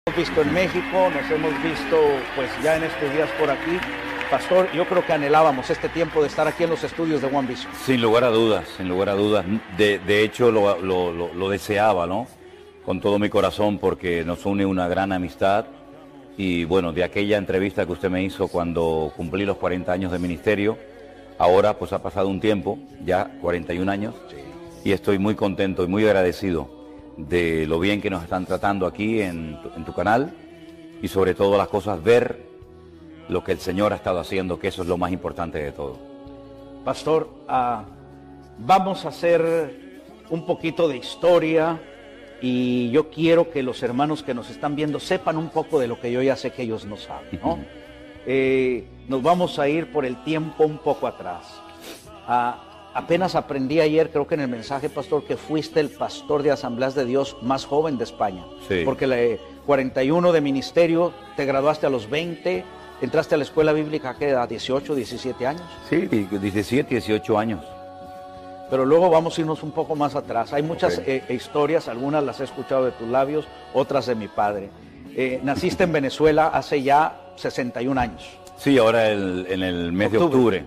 Hemos visto en México, nos hemos visto pues ya en estos días por aquí. Pastor, yo creo que anhelábamos este tiempo de estar aquí en los estudios de One Vision. Sin lugar a dudas, sin lugar a dudas. De hecho, lo deseaba, ¿no? Con todo mi corazón, porque nos une una gran amistad. Y bueno, de aquella entrevista que usted me hizo cuando cumplí los 40 años de ministerio, ahora pues ha pasado un tiempo, ya 41 años, y estoy muy contento y muy agradecido de lo bien que nos están tratando aquí en tu canal, y sobre todo las cosas, ver lo que el Señor ha estado haciendo, que eso es lo más importante de todo. Pastor, vamos a hacer un poquito de historia y yo quiero que los hermanos que nos están viendo sepan un poco de lo que yo ya sé que ellos no saben, ¿no? Nos vamos a ir por el tiempo un poco atrás. Apenas aprendí ayer, creo que en el mensaje, pastor, que fuiste el pastor de Asambleas de Dios más joven de España. Sí. Porque 41 de ministerio, te graduaste a los 20, entraste a la escuela bíblica que a 18, 17 años. Sí, 17, 18 años. Pero luego vamos a irnos un poco más atrás. Hay muchas historias, algunas las he escuchado de tus labios, otras de mi padre. Naciste en Venezuela hace ya 61 años. Sí, ahora en el mes de octubre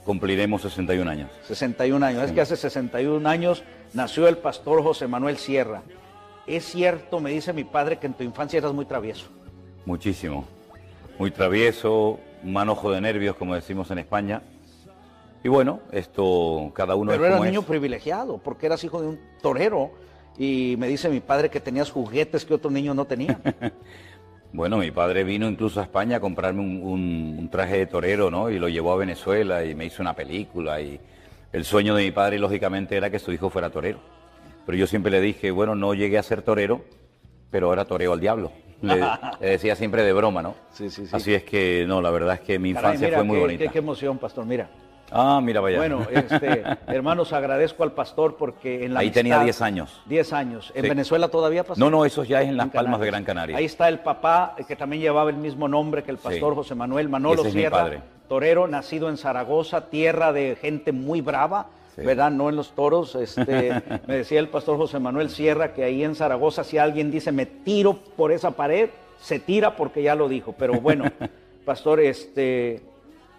cumpliremos 61 años. 61 años. Sí. Es que hace 61 años nació el pastor José Manuel Sierra. Es cierto, me dice mi padre, que en tu infancia eras muy travieso. Muchísimo. Muy travieso, un manojo de nervios, como decimos en España. Y bueno, esto cada uno... Pero eras niño privilegiado, porque eras hijo de un torero. Y me dice mi padre que tenías juguetes que otros niños no tenían. Bueno, mi padre vino incluso a España a comprarme un traje de torero, ¿no? Y lo llevó a Venezuela y me hizo una película. Y el sueño de mi padre, lógicamente, era que su hijo fuera torero. Pero yo siempre le dije, bueno, no llegué a ser torero, pero ahora toreo al diablo. Le decía siempre de broma, ¿no? Sí, sí, sí. Así es que, no, la verdad es que mi infancia mira, fue muy bonita. Qué emoción, pastor, mira. Ah, mira, vaya. Bueno, hermanos, agradezco al pastor porque en la Ahí amistad, tenía 10 años. 10 años. ¿En Sí. Venezuela todavía, pastor? No, no, eso ya es en Las En Palmas de Canarias. Gran Canaria. Ahí está el papá, que también llevaba el mismo nombre que el pastor Sí. José Manuel, Manolo Ese es mi Sierra, padre. torero, nacido en Zaragoza, tierra de gente muy brava, Sí. ¿verdad? No en los toros. Me decía el pastor José Manuel Sierra que ahí en Zaragoza, si alguien dice me tiro por esa pared, se tira porque ya lo dijo. Pero bueno, pastor,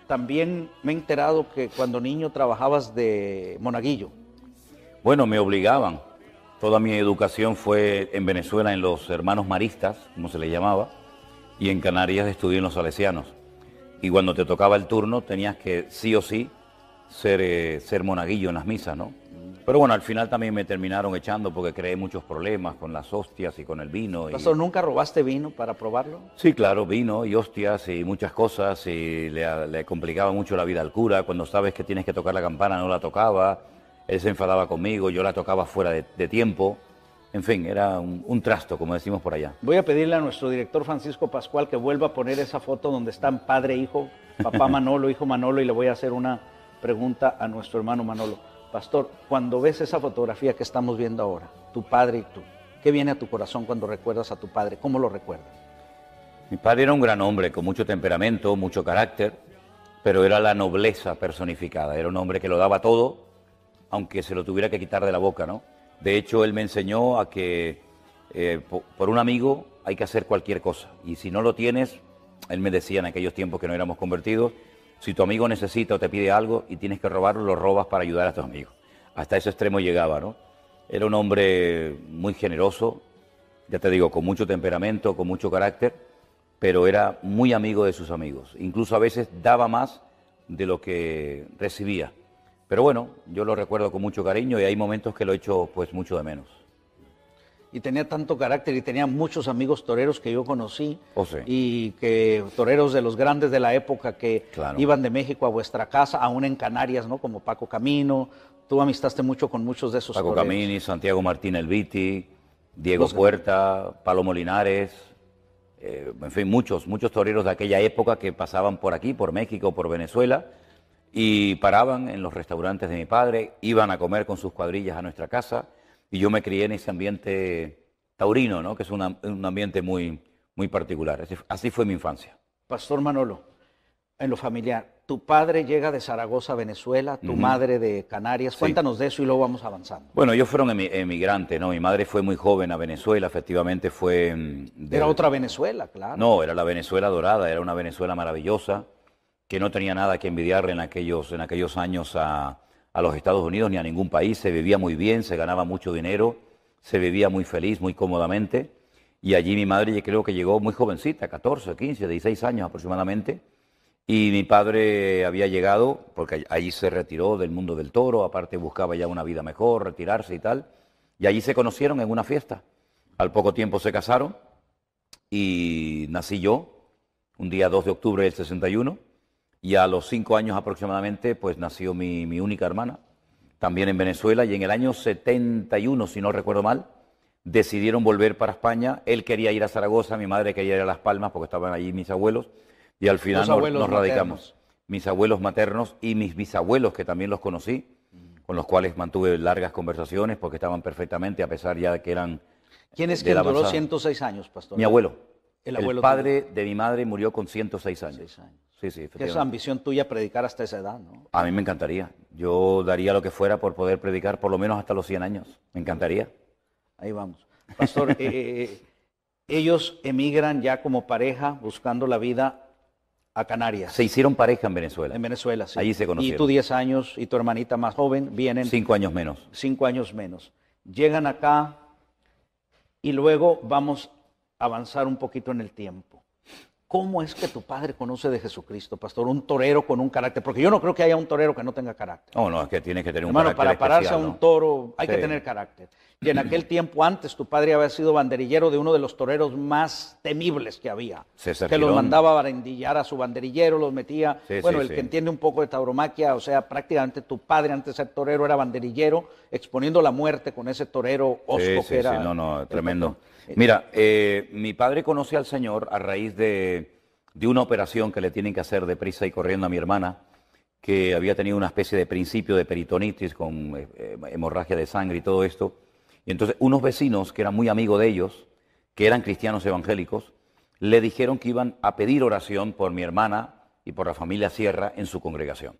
también me he enterado que cuando niño trabajabas de monaguillo. Bueno, me obligaban. Toda mi educación fue en Venezuela en los hermanos maristas, como se les llamaba, y en Canarias estudié en los salesianos. Y cuando te tocaba el turno tenías que sí o sí ser monaguillo en las misas, ¿no? Pero bueno, al final también me terminaron echando porque creé muchos problemas con las hostias y con el vino. Pastor, ¿nunca robaste vino para probarlo? Sí, claro, vino y hostias y muchas cosas, y le complicaba mucho la vida al cura. Cuando sabes que tienes que tocar la campana no la tocaba, él se enfadaba conmigo, yo la tocaba fuera de tiempo. En fin, era un trasto, como decimos por allá. Voy a pedirle a nuestro director Francisco Pascual que vuelva a poner esa foto donde están padre e hijo, papá Manolo, hijo Manolo, y le voy a hacer una pregunta a nuestro hermano Manolo. Pastor, cuando ves esa fotografía que estamos viendo ahora, tu padre y tú, ¿qué viene a tu corazón cuando recuerdas a tu padre? ¿Cómo lo recuerdas? Mi padre era un gran hombre, con mucho temperamento, mucho carácter, pero era la nobleza personificada. Era un hombre que lo daba todo, aunque se lo tuviera que quitar de la boca, ¿no? De hecho, él me enseñó a que por un amigo hay que hacer cualquier cosa. Y si no lo tienes, él me decía en aquellos tiempos que no éramos convertidos, si tu amigo necesita o te pide algo y tienes que robarlo, lo robas para ayudar a tu amigo. Hasta ese extremo llegaba, ¿no? Era un hombre muy generoso, ya te digo, con mucho temperamento, con mucho carácter, pero era muy amigo de sus amigos. Incluso a veces daba más de lo que recibía. Pero bueno, yo lo recuerdo con mucho cariño y hay momentos que lo echo pues mucho de menos. Y tenía tanto carácter y tenía muchos amigos toreros que yo conocí. Oh, sí. Y que toreros de los grandes de la época que Claro. iban de México a vuestra casa, aún en Canarias, ¿no? Como Paco Camino. Tú amistaste mucho con muchos de esos Paco toreros. Camini, Santiago Martín El Viti, Diego Los- Puerta, Palomo Linares, en fin, muchos toreros de aquella época que pasaban por aquí, por México, por Venezuela, y paraban en los restaurantes de mi padre, iban a comer con sus cuadrillas a nuestra casa, y yo me crié en ese ambiente taurino, ¿no? Que es un ambiente muy, muy particular. Así fue mi infancia. Pastor Manolo, en lo familiar. Tu padre llega de Zaragoza, Venezuela, tu madre de Canarias. Sí. Cuéntanos de eso y luego vamos avanzando. Bueno, ellos fueron emigrantes, ¿no? Mi madre fue muy joven a Venezuela, efectivamente fue... Era otra Venezuela, claro. No, era la Venezuela dorada, era una Venezuela maravillosa, que no tenía nada que envidiarle en aquellos años a los Estados Unidos ni a ningún país. Se vivía muy bien, se ganaba mucho dinero, se vivía muy feliz, muy cómodamente. Y allí mi madre yo creo que llegó muy jovencita, 14, 15, 16 años aproximadamente. Y mi padre había llegado, porque allí se retiró del mundo del toro, aparte buscaba ya una vida mejor, retirarse y tal. Y allí se conocieron en una fiesta. Al poco tiempo se casaron y nací yo, un día 2 de octubre del 61. Y a los 5 años aproximadamente, pues nació mi única hermana, también en Venezuela. Y en el año 71, si no recuerdo mal, decidieron volver para España. Él quería ir a Zaragoza, mi madre quería ir a Las Palmas porque estaban allí mis abuelos. Y al final nos radicamos. Mis abuelos maternos y mis bisabuelos, que también los conocí, con los cuales mantuve largas conversaciones porque estaban perfectamente, a pesar ya de que eran... ¿Quién es quien duró 106 años, pastor? Mi abuelo. El abuelo padre de mi madre murió con 106 años. 6 años. Sí, sí, Que es ambición tuya predicar hasta esa edad, ¿no? A mí me encantaría. Yo daría lo que fuera por poder predicar por lo menos hasta los 100 años. Me encantaría. Ahí vamos. Pastor, ellos emigran ya como pareja buscando la vida a Canarias. Se hicieron pareja en Venezuela. En Venezuela, sí. Allí se conocieron. Y tú 10 años y tu hermanita más joven vienen... 5 años menos. 5 años menos. Llegan acá y luego vamos a avanzar un poquito en el tiempo. ¿Cómo es que tu padre conoce de Jesucristo, pastor? Un torero con un carácter. Porque yo no creo que haya un torero que no tenga carácter. No, no, es que tienes que tener un Hermano, carácter para pararse especial, a un ¿no? toro hay Sí. que tener carácter. Y en aquel tiempo antes tu padre había sido banderillero de uno de los toreros más temibles que había. César que los Girón. mandaba a barandillar a su banderillero, los metía... Sí, bueno, sí, el sí. que entiende un poco de tauromaquia, o sea, prácticamente tu padre antes de ser torero era banderillero, exponiendo la muerte con ese torero osco Sí, que sí, era... sí, no, tremendo. Mira, mi padre conoce al Señor a raíz de una operación que le tienen que hacer deprisa y corriendo a mi hermana, que había tenido una especie de principio de peritonitis con hemorragia de sangre y todo esto. Y entonces unos vecinos que eran muy amigos de ellos, que eran cristianos evangélicos, le dijeron que iban a pedir oración por mi hermana y por la familia Sierra en su congregación.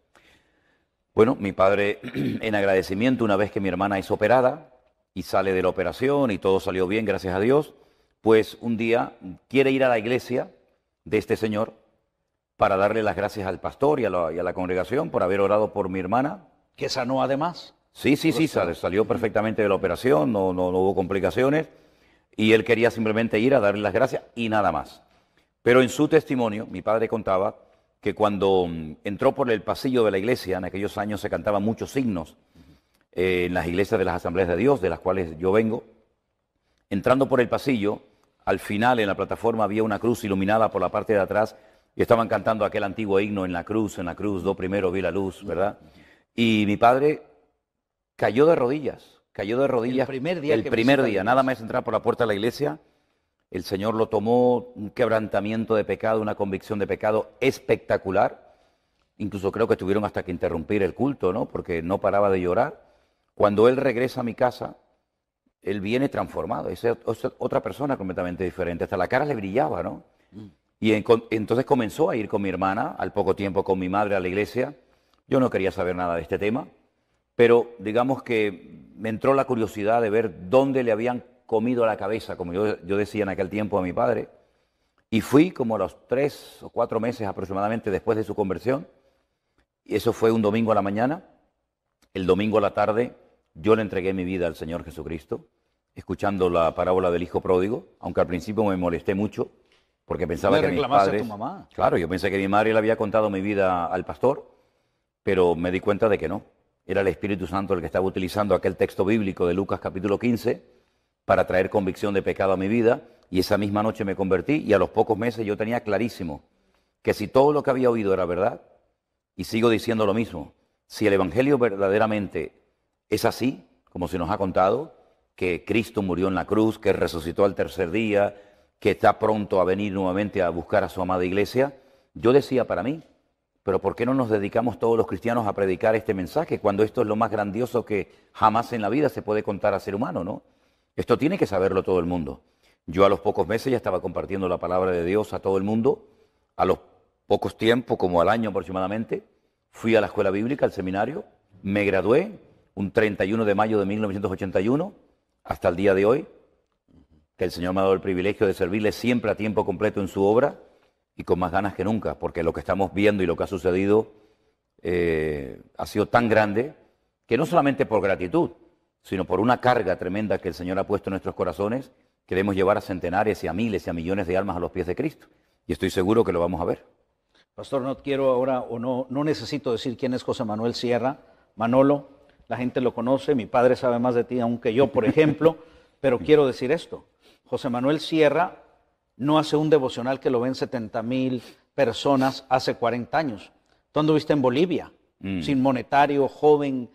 Bueno, mi padre, en agradecimiento, una vez que mi hermana es operada y sale de la operación y todo salió bien, gracias a Dios, pues un día quiere ir a la iglesia de este señor para darle las gracias al pastor y a la congregación por haber orado por mi hermana. Que sanó además. Sí, salió perfectamente de la operación, no hubo complicaciones y él quería simplemente ir a darle las gracias y nada más. Pero en su testimonio, mi padre contaba que cuando entró por el pasillo de la iglesia, en aquellos años se cantaban muchos himnos en las iglesias de las Asambleas de Dios, de las cuales yo vengo. Entrando por el pasillo, al final en la plataforma había una cruz iluminada por la parte de atrás y estaban cantando aquel antiguo himno, en la cruz, do primero vi la luz, ¿verdad? Y mi padre cayó de rodillas. El primer día, nada más entrar por la puerta de la iglesia, el Señor lo tomó, un quebrantamiento de pecado, una convicción de pecado espectacular. Incluso creo que tuvieron hasta que interrumpir el culto, ¿no? Porque no paraba de llorar. Cuando él regresa a mi casa, él viene transformado, es otra persona completamente diferente, hasta la cara le brillaba, ¿no? Y entonces comenzó a ir con mi hermana, al poco tiempo con mi madre a la iglesia. Yo no quería saber nada de este tema, pero digamos que me entró la curiosidad de ver dónde le habían comido la cabeza, como yo decía en aquel tiempo a mi padre, y fui como a los 3 o 4 meses aproximadamente después de su conversión, y eso fue un domingo a la mañana. El domingo a la tarde yo le entregué mi vida al Señor Jesucristo, escuchando la parábola del hijo pródigo, aunque al principio me molesté mucho, porque pensaba que mis padres... a tu mamá. Claro, yo pensé que mi madre le había contado mi vida al pastor, pero me di cuenta de que no. Era el Espíritu Santo el que estaba utilizando aquel texto bíblico de Lucas capítulo 15 para traer convicción de pecado a mi vida, y esa misma noche me convertí, y a los pocos meses yo tenía clarísimo que si todo lo que había oído era verdad, y sigo diciendo lo mismo, si el Evangelio verdaderamente es así, como se nos ha contado, que Cristo murió en la cruz, que resucitó al tercer día, que está pronto a venir nuevamente a buscar a su amada iglesia, yo decía para mí, pero ¿por qué no nos dedicamos todos los cristianos a predicar este mensaje cuando esto es lo más grandioso que jamás en la vida se puede contar a ser humano, ¿no? Esto tiene que saberlo todo el mundo. Yo a los pocos meses ya estaba compartiendo la palabra de Dios a todo el mundo. A los pocos tiempos, como al año aproximadamente, fui a la escuela bíblica, al seminario, me gradué un 31 de mayo de 1981 hasta el día de hoy, que el Señor me ha dado el privilegio de servirle siempre a tiempo completo en su obra y con más ganas que nunca, porque lo que estamos viendo y lo que ha sucedido ha sido tan grande que no solamente por gratitud, sino por una carga tremenda que el Señor ha puesto en nuestros corazones, queremos llevar a centenares y a miles y a millones de almas a los pies de Cristo. Y estoy seguro que lo vamos a ver. Pastor, no quiero ahora o no necesito decir quién es José Manuel Sierra. Manolo, la gente lo conoce, mi padre sabe más de ti aunque yo, por ejemplo, pero quiero decir esto. José Manuel Sierra no hace un devocional que lo ven 70,000 personas hace 40 años. Tú anduviste en Bolivia, sin monetario, joven,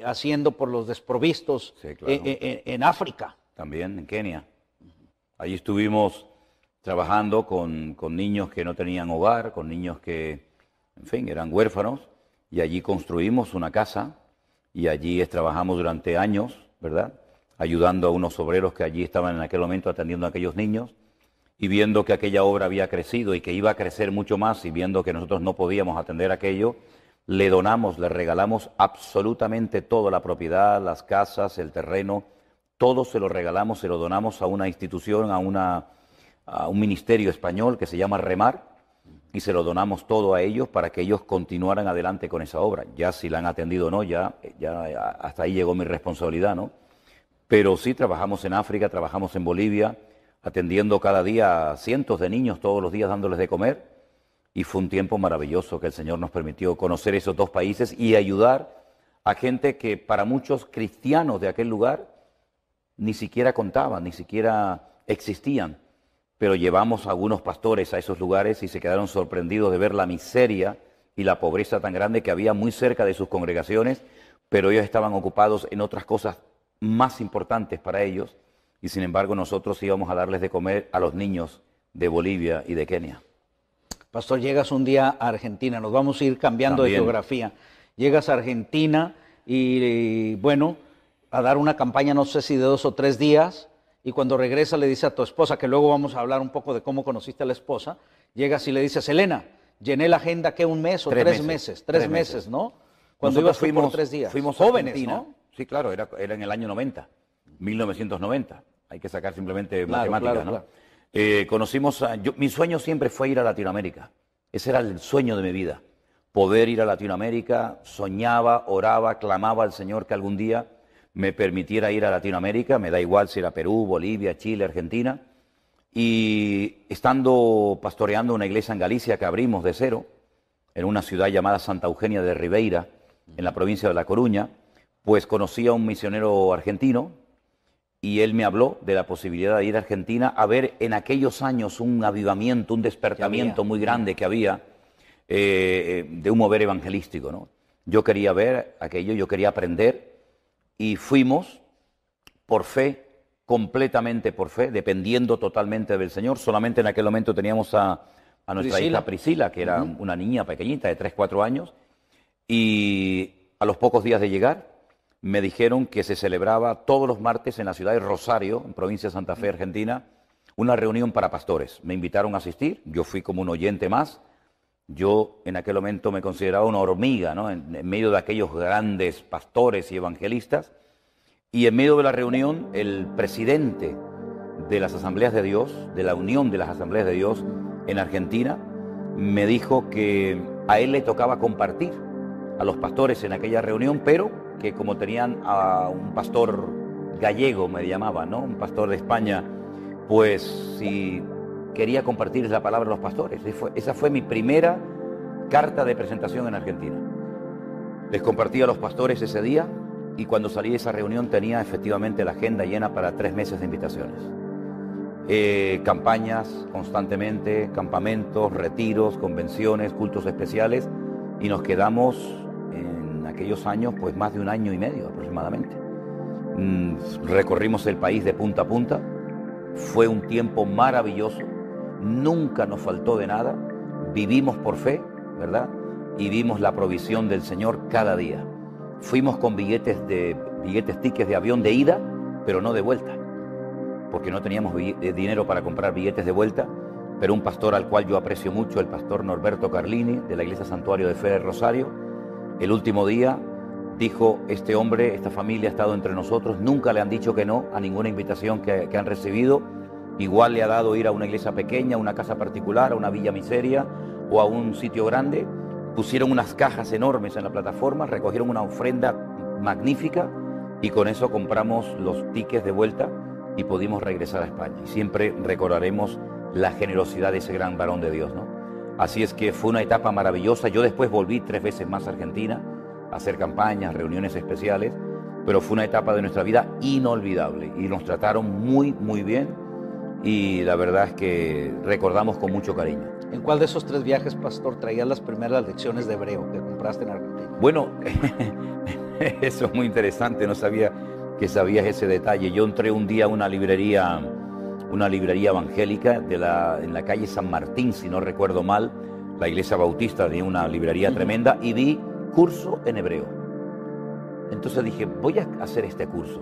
haciendo por los desprovistos, sí, claro. En África. También en Kenia. Allí estuvimos trabajando con niños que no tenían hogar, con niños que, en fin, eran huérfanos, y allí construimos una casa, y allí trabajamos durante años, ¿verdad?, ayudando a unos obreros que allí estaban en aquel momento atendiendo a aquellos niños, y viendo que aquella obra había crecido y que iba a crecer mucho más, y viendo que nosotros no podíamos atender aquello, le donamos, le regalamos absolutamente toda la propiedad, las casas, el terreno, todo se lo regalamos, se lo donamos a una institución, a un ministerio español que se llama Remar, y se lo donamos todo a ellos para que ellos continuaran adelante con esa obra. Ya si la han atendido o no, ya hasta ahí llegó mi responsabilidad, ¿no? Pero sí trabajamos en África, trabajamos en Bolivia, atendiendo cada día a cientos de niños, todos los días dándoles de comer, y fue un tiempo maravilloso que el Señor nos permitió conocer esos dos países y ayudar a gente que para muchos cristianos de aquel lugar ni siquiera contaban, ni siquiera existían. Pero llevamos a algunos pastores a esos lugares y se quedaron sorprendidos de ver la miseria y la pobreza tan grande que había muy cerca de sus congregaciones, pero ellos estaban ocupados en otras cosas más importantes para ellos, y sin embargo nosotros íbamos a darles de comer a los niños de Bolivia y de Kenia. Pastor, llegas un día a Argentina, nos vamos a ir cambiando de geografía. Llegas a Argentina y bueno, a dar una campaña, no sé si de 2 o 3 días, y cuando regresa le dice a tu esposa, que luego vamos a hablar un poco de cómo conociste a la esposa, llegas y le dices, Elena, llené la agenda, ¿qué? ¿1 mes o 3 meses? 3 meses, ¿no? Cuando ibas por 3 días. Fuimos jóvenes, Argentina, ¿no? Sí, claro, era en el año 90, 1990. Hay que sacar simplemente matemáticas, ¿no? Claro. Conocimos mi sueño siempre fue ir a Latinoamérica. Ese era el sueño de mi vida. Poder ir a Latinoamérica, soñaba, oraba, clamaba al Señor que algún día me permitiera ir a Latinoamérica, me da igual si era Perú, Bolivia, Chile, Argentina. Y estando pastoreando una iglesia en Galicia que abrimos de cero, en una ciudad llamada Santa Eugenia de Ribeira, en la provincia de La Coruña, pues conocí a un misionero argentino y él me habló de la posibilidad de ir a Argentina a ver en aquellos años un avivamiento, un despertamiento muy grande que había de un mover evangelístico, ¿no? Yo quería ver aquello, yo quería aprender y fuimos por fe, completamente por fe, dependiendo totalmente del Señor. Solamente en aquel momento teníamos a nuestra hija Priscila, que era una niña pequeñita de 3, 4 años, y a los pocos días de llegar me dijeron que se celebraba todos los martes en la ciudad de Rosario, en provincia de Santa Fe, Argentina, una reunión para pastores. Me invitaron a asistir, yo fui como un oyente más. Yo en aquel momento me consideraba una hormiga, ¿no? En medio de aquellos grandes pastores y evangelistas. Y en medio de la reunión, el presidente de las Asambleas de Dios, de la Unión de las Asambleas de Dios en Argentina, me dijo que a él le tocaba compartir a los pastores en aquella reunión, pero que como tenían a un pastor gallego, me llamaba, ¿no? Un pastor de España, pues si quería compartir la palabra a los pastores. Esa fue mi primera carta de presentación en Argentina. Les compartí a los pastores ese día y cuando salí de esa reunión tenía efectivamente la agenda llena para 3 meses de invitaciones. Campañas constantemente, campamentos, retiros, convenciones, cultos especiales, y nos quedamos en aquellos años pues más de 1 año y medio aproximadamente. Recorrimos el país de punta a punta. Fue un tiempo maravilloso, nunca nos faltó de nada, vivimos por fe, ¿verdad? Y vimos la provisión del Señor cada día. Fuimos con tickets de avión de ida, pero no de vuelta, porque no teníamos dinero para comprar billetes de vuelta, pero un pastor al cual yo aprecio mucho, el pastor Norberto Carlini, de la Iglesia Santuario de Fe del Rosario. El último día dijo, este hombre, esta familia ha estado entre nosotros, nunca le han dicho que no a ninguna invitación que han recibido. Igual le ha dado ir a una iglesia pequeña, a una casa particular, a una villa miseria o a un sitio grande. Pusieron unas cajas enormes en la plataforma, recogieron una ofrenda magnífica y con eso compramos los tickets de vuelta y pudimos regresar a España. Y siempre recordaremos la generosidad de ese gran varón de Dios, ¿no? Así es que fue una etapa maravillosa. Yo después volví 3 veces más a Argentina a hacer campañas, reuniones especiales, pero fue una etapa de nuestra vida inolvidable y nos trataron muy, muy bien y la verdad es que recordamos con mucho cariño. ¿En cuál de esos 3 viajes, pastor, traías las primeras lecciones de hebreo que compraste en Argentina? Bueno, eso es muy interesante, no sabía que sabías ese detalle. Yo entré un día a una librería evangélica en la calle San Martín, si no recuerdo mal, la iglesia bautista tenía una librería tremenda y vi curso en hebreo. Entonces dije, voy a hacer este curso.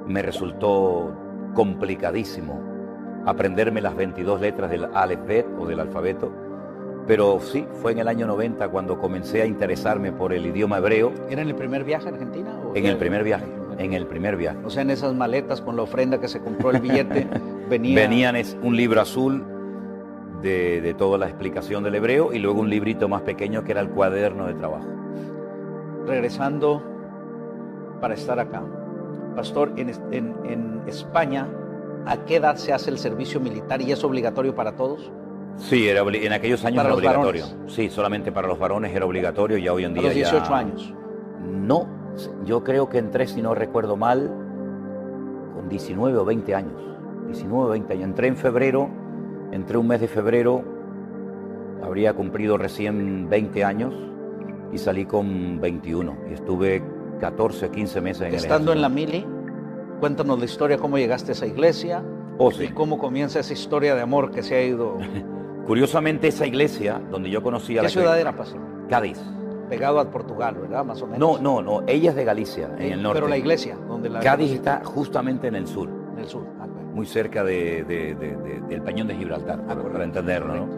Me resultó complicadísimo aprenderme las 22 letras del Aleph-Bet o del alfabeto, pero sí, fue en el año 90 cuando comencé a interesarme por el idioma hebreo. ¿Era en el primer viaje a Argentina? En el primer viaje. O sea, en esas maletas con la ofrenda que se compró el billete, venían un libro azul de toda la explicación del hebreo y luego un librito más pequeño que era el cuaderno de trabajo. Regresando para estar acá, pastor, en España, ¿a qué edad se hace el servicio militar y es obligatorio para todos? Sí, en aquellos años era obligatorio. Varones. Sí, solamente para los varones era obligatorio, ya hoy en día. ¿A los 18 ya... años? No, yo creo que entré, si no recuerdo mal, con 19 o 20 años. 19 o 20 años. Entré un mes de febrero, habría cumplido recién 20 años y salí con 21. Y estuve 14 o 15 meses en el ejército. Estando en la mili, cuéntanos la historia, cómo llegaste a esa iglesia sí. Y cómo comienza esa historia de amor que se ha ido. Curiosamente, esa iglesia donde yo conocí a ¿Qué ciudad era, pastor? Cádiz. Pegado a Portugal, ¿verdad? Más o menos. No, ella es de Galicia, en el norte. Pero la iglesia, donde la... Cádiz está justamente en el sur. En el sur, bueno. Muy cerca del Peñón de Gibraltar, para entenderlo, ¿no?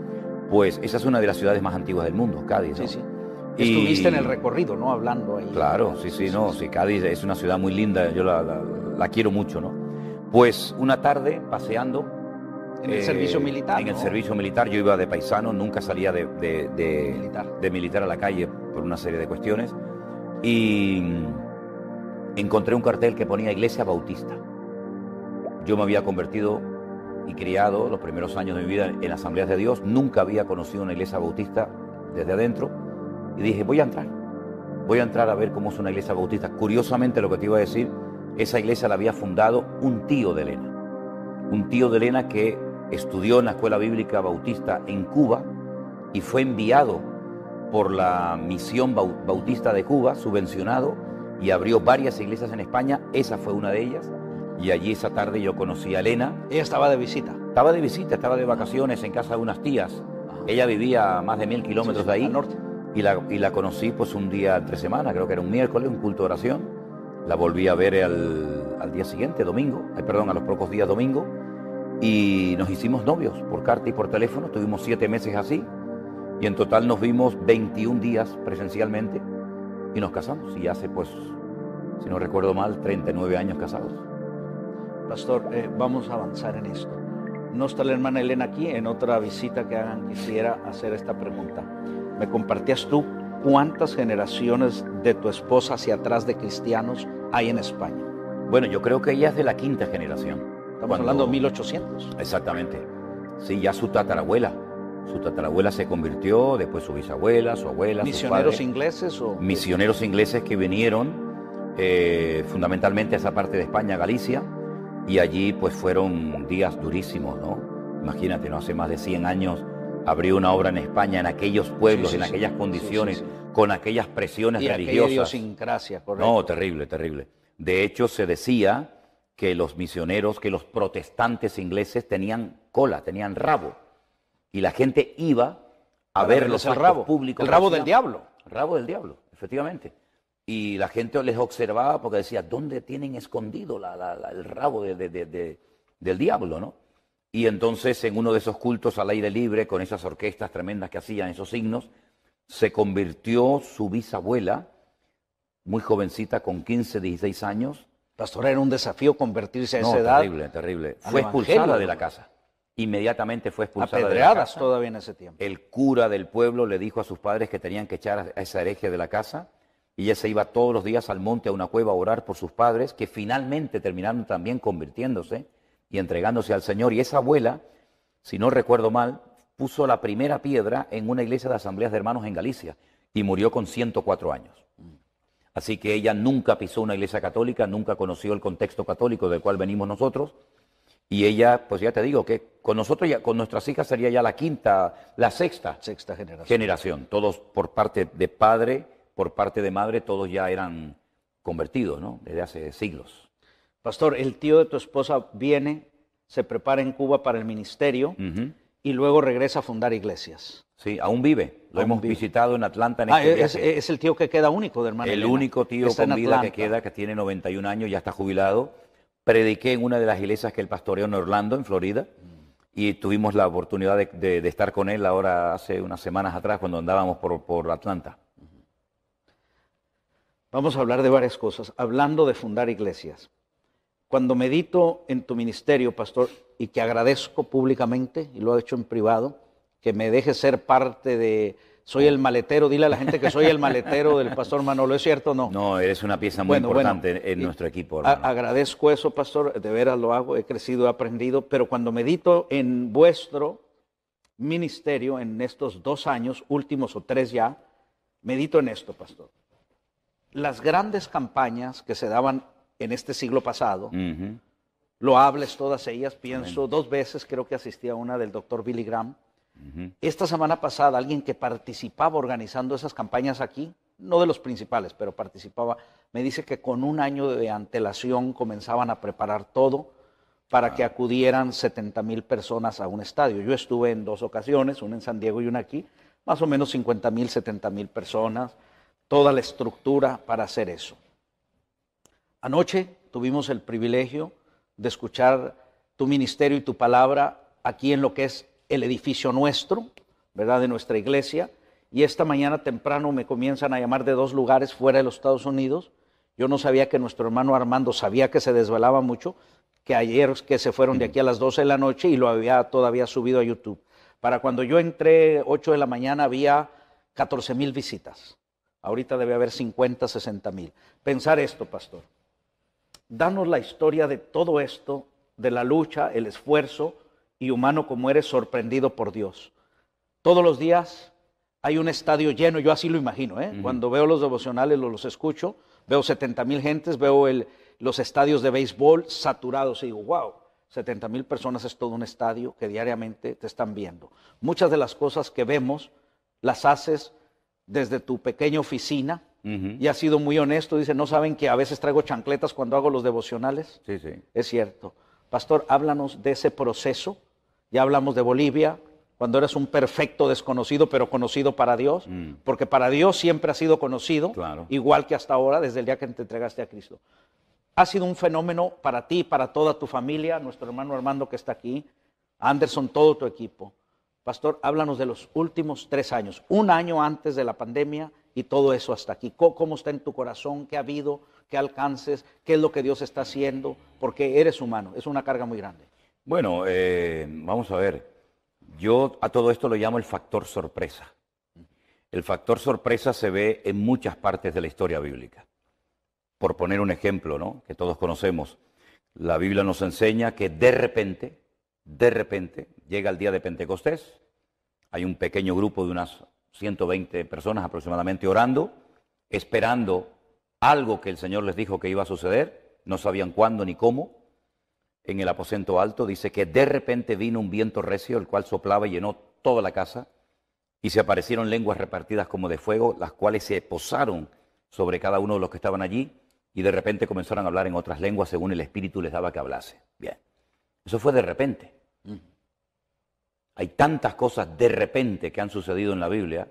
Pues esa es una de las ciudades más antiguas del mundo, Cádiz, ¿no? Sí, sí. Estuviste en el recorrido, ¿no? Hablando ahí. Claro, sí, Cádiz es una ciudad muy linda, yo la quiero mucho, ¿no? Pues una tarde, paseando... En el servicio militar, En ¿no? el servicio militar, yo iba de paisano, nunca salía de militar a la calle por una serie de cuestiones. Y encontré un cartel que ponía Iglesia Bautista. Yo me había convertido y criado los primeros años de mi vida en Asambleas de Dios. Nunca había conocido una iglesia bautista desde adentro. Y dije, voy a entrar a ver cómo es una iglesia bautista. Curiosamente, lo que te iba a decir, esa iglesia la había fundado un tío de Elena. Un tío de Elena que estudió en la Escuela Bíblica Bautista en Cuba y fue enviado por la Misión Bautista de Cuba, subvencionado, y abrió varias iglesias en España. Esa fue una de ellas. Y allí esa tarde yo conocí a Elena. Ella estaba de visita. Estaba de vacaciones en casa de unas tías. Ella vivía a más de 1000 kilómetros de ahí. Al norte. Y la conocí pues un día entre semana, creo que era un miércoles, un culto de oración. La volví a ver al día siguiente, domingo, a los pocos días domingo. Y nos hicimos novios por carta y por teléfono. Tuvimos 7 meses así. Y en total nos vimos 21 días presencialmente. Y nos casamos. Y hace pues, si no recuerdo mal, 39 años casados. Pastor, vamos a avanzar en esto. No está la hermana Elena aquí. En otra visita que hagan quisiera hacer esta pregunta. ¿Me compartías tú cuántas generaciones de tu esposa hacia atrás de cristianos hay en España? Bueno, yo creo que ella es de la 5ª generación. Estamos hablando de 1800. Exactamente. Sí, ya su tatarabuela. Su tatarabuela se convirtió, después su bisabuela, su abuela, ¿Misioneros su padre. ingleses o...? Misioneros ingleses que vinieron fundamentalmente a esa parte de España, Galicia, y allí pues fueron días durísimos, ¿no? Imagínate, ¿no? Hace más de 100 años abrió una obra en España, en aquellos pueblos, en aquellas condiciones, con aquellas presiones religiosas. Y aquella idiosincrasia, correcto. No, terrible, terrible. De hecho, se decía que los misioneros, que los protestantes ingleses tenían cola, tenían rabo. Y la gente iba a ver los actos públicos. El rabo del diablo. El rabo del diablo, efectivamente. Y la gente les observaba porque decía, ¿dónde tienen escondido el rabo del diablo, no? Y entonces en uno de esos cultos al aire libre, con esas orquestas tremendas que hacían, esos signos, se convirtió su bisabuela, muy jovencita, con 15, 16 años. Pastor, era un desafío convertirse a No, esa edad. terrible, terrible. al Fue evangelio, expulsada de ¿no? la casa. Inmediatamente fue expulsada de la Apedreadas casa. todavía en ese tiempo. El cura del pueblo le dijo a sus padres que tenían que echar a esa hereje de la casa, y ella se iba todos los días al monte, a una cueva, a orar por sus padres, que finalmente terminaron también convirtiéndose y entregándose al Señor. Y esa abuela, si no recuerdo mal, puso la primera piedra en una iglesia de asambleas de hermanos en Galicia y murió con 104 años. Así que ella nunca pisó una iglesia católica, nunca conoció el contexto católico del cual venimos nosotros. Y ella, pues ya te digo, que con nosotros, con nuestras hijas sería ya la quinta, la sexta generación. Todos por parte de padre, por parte de madre, todos ya eran convertidos, ¿no? Desde hace siglos. Pastor, el tío de tu esposa viene, se prepara en Cuba para el ministerio y luego regresa a fundar iglesias. Sí, aún vive. Lo hemos visitado en Atlanta en este viaje. Es el tío que queda único de hermana El Elena. único tío Está con en vida que Atlanta. queda, que tiene 91 años, ya está jubilado. Prediqué en una de las iglesias que él pastoreó en Orlando, en Florida, y tuvimos la oportunidad de estar con él ahora hace unas semanas atrás cuando andábamos por Atlanta. Vamos a hablar de varias cosas, hablando de fundar iglesias. Cuando medito en tu ministerio, pastor, y que agradezco públicamente, y lo he hecho en privado, que me dejes ser parte de... Soy el maletero, dile a la gente que soy el maletero del pastor Manolo, ¿es cierto o no? No, eres una pieza muy importante en nuestro equipo, hermano. Agradezco eso, pastor, de veras lo hago, he crecido, he aprendido, pero cuando medito en vuestro ministerio, en estos 2 años, últimos o 3 ya, medito en esto, pastor. Las grandes campañas que se daban en este siglo pasado, loables todas ellas, pienso, 2 veces creo que asistí a una del doctor Billy Graham. Esta semana pasada, alguien que participaba organizando esas campañas aquí, no de los principales, pero participaba, me dice que con 1 año de antelación comenzaban a preparar todo para que acudieran 70,000 personas a un estadio. Yo estuve en 2 ocasiones, una en San Diego y una aquí, más o menos 50,000, 70,000 personas, toda la estructura para hacer eso. Anoche tuvimos el privilegio de escuchar tu ministerio y tu palabra aquí en lo que es el edificio nuestro, ¿verdad?, de nuestra iglesia, y esta mañana temprano me comienzan a llamar de 2 lugares fuera de los Estados Unidos. Yo no sabía que nuestro hermano Armando sabía que se desvelaba mucho, que ayer que se fueron de aquí a las 12 de la noche y lo había todavía subido a YouTube. Para cuando yo entré 8 de la mañana había 14,000 visitas. Ahorita debe haber 50, 60,000. Pensar esto, pastor. Danos la historia de todo esto, de la lucha, el esfuerzo, y humano como eres, sorprendido por Dios. Todos los días hay un estadio lleno, yo así lo imagino, Cuando veo los devocionales, los escucho, veo 70,000 gentes, veo los estadios de béisbol saturados y digo, wow, 70,000 personas es todo un estadio que diariamente te están viendo. Muchas de las cosas que vemos las haces desde tu pequeña oficina y has sido muy honesto. Dice, ¿no saben que a veces traigo chancletas cuando hago los devocionales? Sí, sí. Es cierto. Pastor, háblanos de ese proceso. Ya hablamos de Bolivia, cuando eres un perfecto desconocido, pero conocido para Dios, porque para Dios siempre has sido conocido, claro, igual que hasta ahora, desde el día que te entregaste a Cristo. Ha sido un fenómeno para ti, para toda tu familia, nuestro hermano Armando que está aquí, Anderson, todo tu equipo. Pastor, háblanos de los últimos 3 años, 1 año antes de la pandemia y todo eso hasta aquí. ¿Cómo está en tu corazón? ¿Qué ha habido? ¿Qué alcances? ¿Qué es lo que Dios está haciendo? Porque eres humano, es una carga muy grande. Bueno, vamos a ver. Yo a todo esto lo llamo el factor sorpresa. El factor sorpresa se ve en muchas partes de la historia bíblica. Por poner un ejemplo, ¿no?, que todos conocemos, la Biblia nos enseña que de repente, llega el día de Pentecostés, hay un pequeño grupo de unas 120 personas aproximadamente orando, esperando algo que el Señor les dijo que iba a suceder, no sabían cuándo ni cómo. En el aposento alto dice que de repente vino un viento recio, el cual soplaba y llenó toda la casa, y se aparecieron lenguas repartidas como de fuego, las cuales se posaron sobre cada uno de los que estaban allí, y de repente comenzaron a hablar en otras lenguas según el Espíritu les daba que hablase. Bien, eso fue de repente. Hay tantas cosas de repente que han sucedido en la Biblia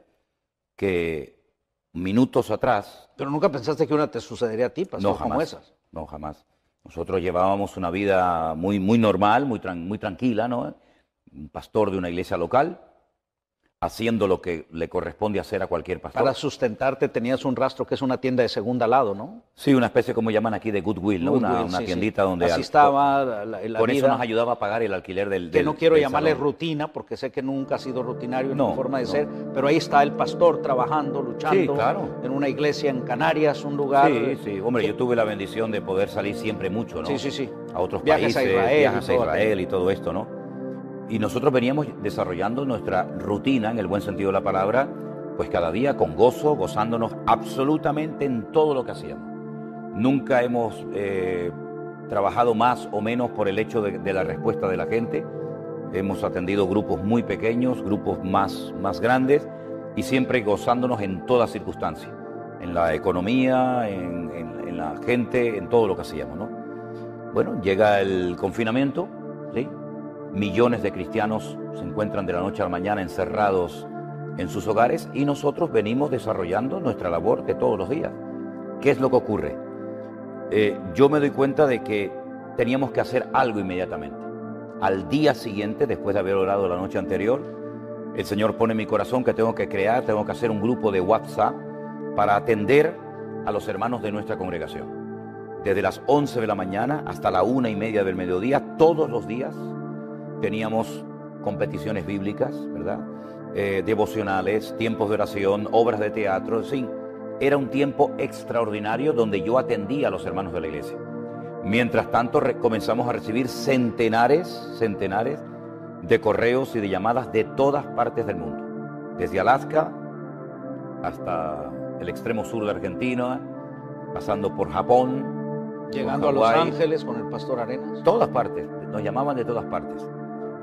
que minutos atrás... Pero nunca pensaste que una te sucedería a ti, pastor, no, jamás, como esas. No, jamás. Nosotros llevábamos una vida muy normal, muy tranquila, ¿no? Un pastor de una iglesia local, haciendo lo que le corresponde hacer a cualquier pastor. Para sustentarte tenías un rastro que es una tienda de segunda lado, ¿no? Sí, una especie, como llaman aquí, de Goodwill, ¿no? Una Sí, tiendita donde... Así estaba la por vida, eso nos ayudaba a pagar el alquiler del que no quiero del llamarle salón. rutina, porque sé que nunca ha sido rutinario en No, tu forma de no. ser, pero ahí está el pastor trabajando, luchando, Sí, claro. en una iglesia en Canarias, un lugar... Sí. Hombre, yo tuve la bendición de poder salir siempre mucho, ¿no? Sí. A otros Viajes países, a Israel, viajes a Israel y todo esto, ¿no? Y nosotros veníamos desarrollando nuestra rutina, en el buen sentido de la palabra, pues cada día con gozo, gozándonos absolutamente en todo lo que hacíamos. Nunca hemos trabajado más o menos por el hecho de la respuesta de la gente. Hemos atendido grupos muy pequeños, grupos más grandes, y siempre gozándonos en toda circunstancia, en la economía, en la gente, en todo lo que hacíamos, ¿no? Bueno, llega el confinamiento, ¿sí? Millones de cristianos se encuentran de la noche a la mañana encerrados en sus hogares y nosotros venimos desarrollando nuestra labor de todos los días. ¿Qué es lo que ocurre? Yo me doy cuenta de que teníamos que hacer algo inmediatamente. Al día siguiente, después de haber orado la noche anterior, el Señor pone en mi corazón que tengo que hacer un grupo de WhatsApp para atender a los hermanos de nuestra congregación. Desde las 11 de la mañana hasta la 1:30 del mediodía, todos los días, teníamos competiciones bíblicas, ¿verdad? Devocionales, tiempos de oración, obras de teatro, en fin. Era un tiempo extraordinario donde yo atendía a los hermanos de la iglesia. Mientras tanto, comenzamos a recibir centenares de correos y de llamadas de todas partes del mundo. Desde Alaska hasta el extremo sur de Argentina, pasando por Japón, llegando a Los Ángeles con el pastor Arenas. Todas partes, nos llamaban de todas partes.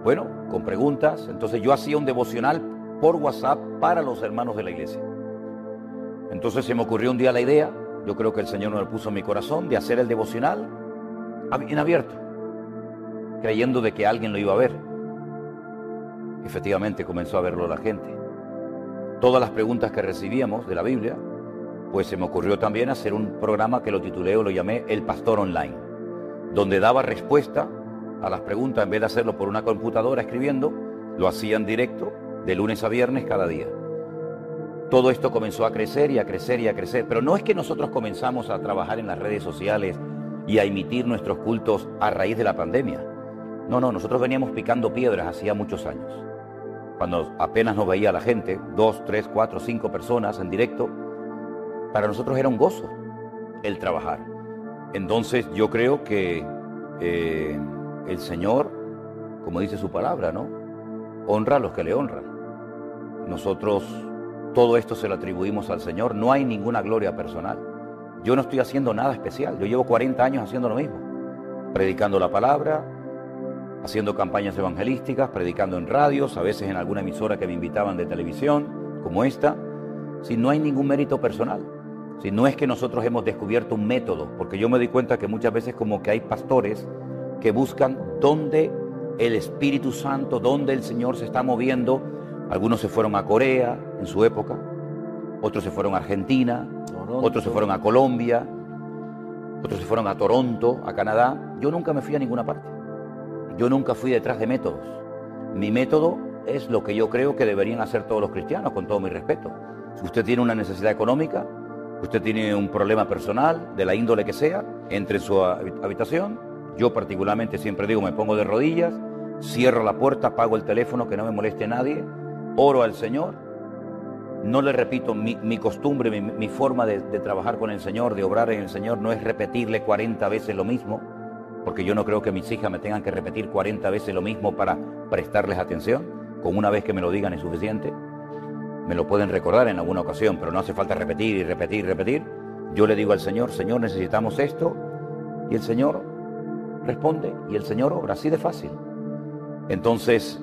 Bueno, con preguntas. Entonces yo hacía un devocional por WhatsApp para los hermanos de la iglesia. Entonces se me ocurrió un día la idea, yo creo que el Señor me lo puso en mi corazón, de hacer el devocional en abierto, creyendo de que alguien lo iba a ver. Efectivamente comenzó a verlo la gente. Todas las preguntas que recibíamos de la Biblia, pues se me ocurrió también hacer un programa que lo titulé o lo llamé El Pastor Online, donde daba respuesta a las preguntas. En vez de hacerlo por una computadora escribiendo, lo hacía en directo de lunes a viernes cada día. Todo esto comenzó a crecer y a crecer y a crecer, pero no es que nosotros comenzamos a trabajar en las redes sociales y a emitir nuestros cultos a raíz de la pandemia. No, nosotros veníamos picando piedras hacía muchos años. Cuando apenas nos veía la gente, 2, 3, 4, 5 personas en directo, para nosotros era un gozo el trabajar. Entonces yo creo que el Señor, como dice su palabra, ¿no?, honra a los que le honran. Nosotros todo esto se lo atribuimos al Señor, no hay ninguna gloria personal. Yo no estoy haciendo nada especial, yo llevo 40 años haciendo lo mismo, predicando la palabra, haciendo campañas evangelísticas, predicando en radios, a veces en alguna emisora que me invitaban de televisión, como esta. Si no hay ningún mérito personal, si no es que nosotros hemos descubierto un método, porque yo me doy cuenta que muchas veces como que hay pastores que buscan dónde el Espíritu Santo, dónde el Señor se está moviendo. Algunos se fueron a Corea en su época, otros se fueron a Argentina, otros se fueron a Colombia, otros se fueron a Toronto, a Canadá. Yo nunca me fui a ninguna parte. Yo nunca fui detrás de métodos. Mi método es lo que yo creo que deberían hacer todos los cristianos, con todo mi respeto. Si usted tiene una necesidad económica, usted tiene un problema personal, de la índole que sea, entre en su habitación. Yo particularmente siempre digo, me pongo de rodillas, cierro la puerta, apago el teléfono, que no me moleste nadie, oro al Señor. No le repito, mi costumbre, mi forma de trabajar con el Señor, de obrar en el Señor, no es repetirle 40 veces lo mismo, porque yo no creo que mis hijas me tengan que repetir 40 veces lo mismo para prestarles atención. Con una vez que me lo digan es suficiente. Me lo pueden recordar en alguna ocasión, pero no hace falta repetir y repetir y repetir. Yo le digo al Señor, Señor, necesitamos esto, y el Señor responde, y el Señor obra, así de fácil. Entonces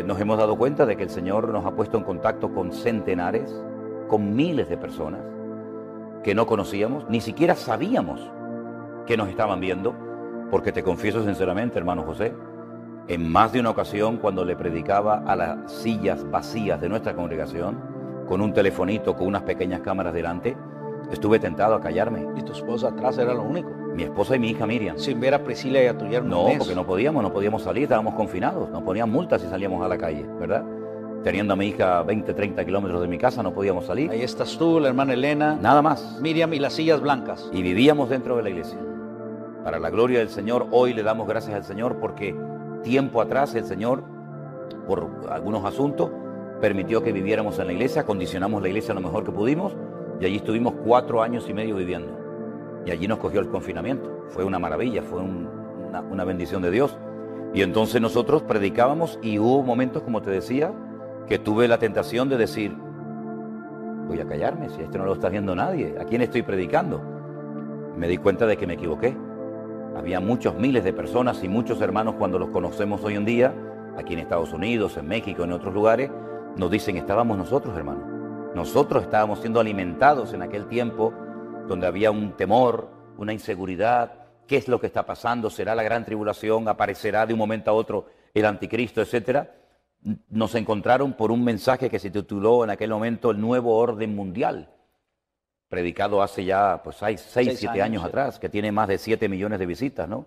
nos hemos dado cuenta de que el Señor nos ha puesto en contacto con centenares, con miles de personas que no conocíamos, ni siquiera sabíamos que nos estaban viendo, porque te confieso sinceramente, hermano José, en más de una ocasión cuando le predicaba a las sillas vacías de nuestra congregación, con un telefonito, con unas pequeñas cámaras delante, estuve tentado a callarme. Y tu esposa atrás era lo único. mi esposa y mi hija Miriam. Sin ver a Priscila y a tu yerno. No, un mes. porque no podíamos salir, estábamos confinados, nos ponían multas si salíamos a la calle, ¿verdad? Teniendo a mi hija 20, 30 kilómetros de mi casa, no podíamos salir. Ahí estás tú, la hermana Elena, Nada más. Miriam y las sillas blancas. Y vivíamos dentro de la iglesia. Para la gloria del Señor, hoy le damos gracias al Señor porque tiempo atrás el Señor, por algunos asuntos, permitió que viviéramos en la iglesia, condicionamos la iglesia lo mejor que pudimos y allí estuvimos 4 años y medio viviendo. Y allí nos cogió el confinamiento. Fue una maravilla, fue una bendición de Dios. Y entonces nosotros predicábamos y hubo momentos, como te decía, que tuve la tentación de decir, voy a callarme, si esto no lo está viendo nadie, ¿a quién estoy predicando? Me di cuenta de que me equivoqué. Había muchos miles de personas y muchos hermanos cuando los conocemos hoy en día, aquí en Estados Unidos, en México, en otros lugares, nos dicen, estábamos nosotros, hermanos. Nosotros estábamos siendo alimentados en aquel tiempo donde había un temor, una inseguridad. ¿Qué es lo que está pasando? ¿Será la gran tribulación? ¿Aparecerá de un momento a otro el anticristo, etcétera? Nos encontraron por un mensaje que se tituló en aquel momento El Nuevo Orden Mundial, predicado hace ya pues 6, 7 años atrás, que tiene más de 7 millones de visitas, ¿no?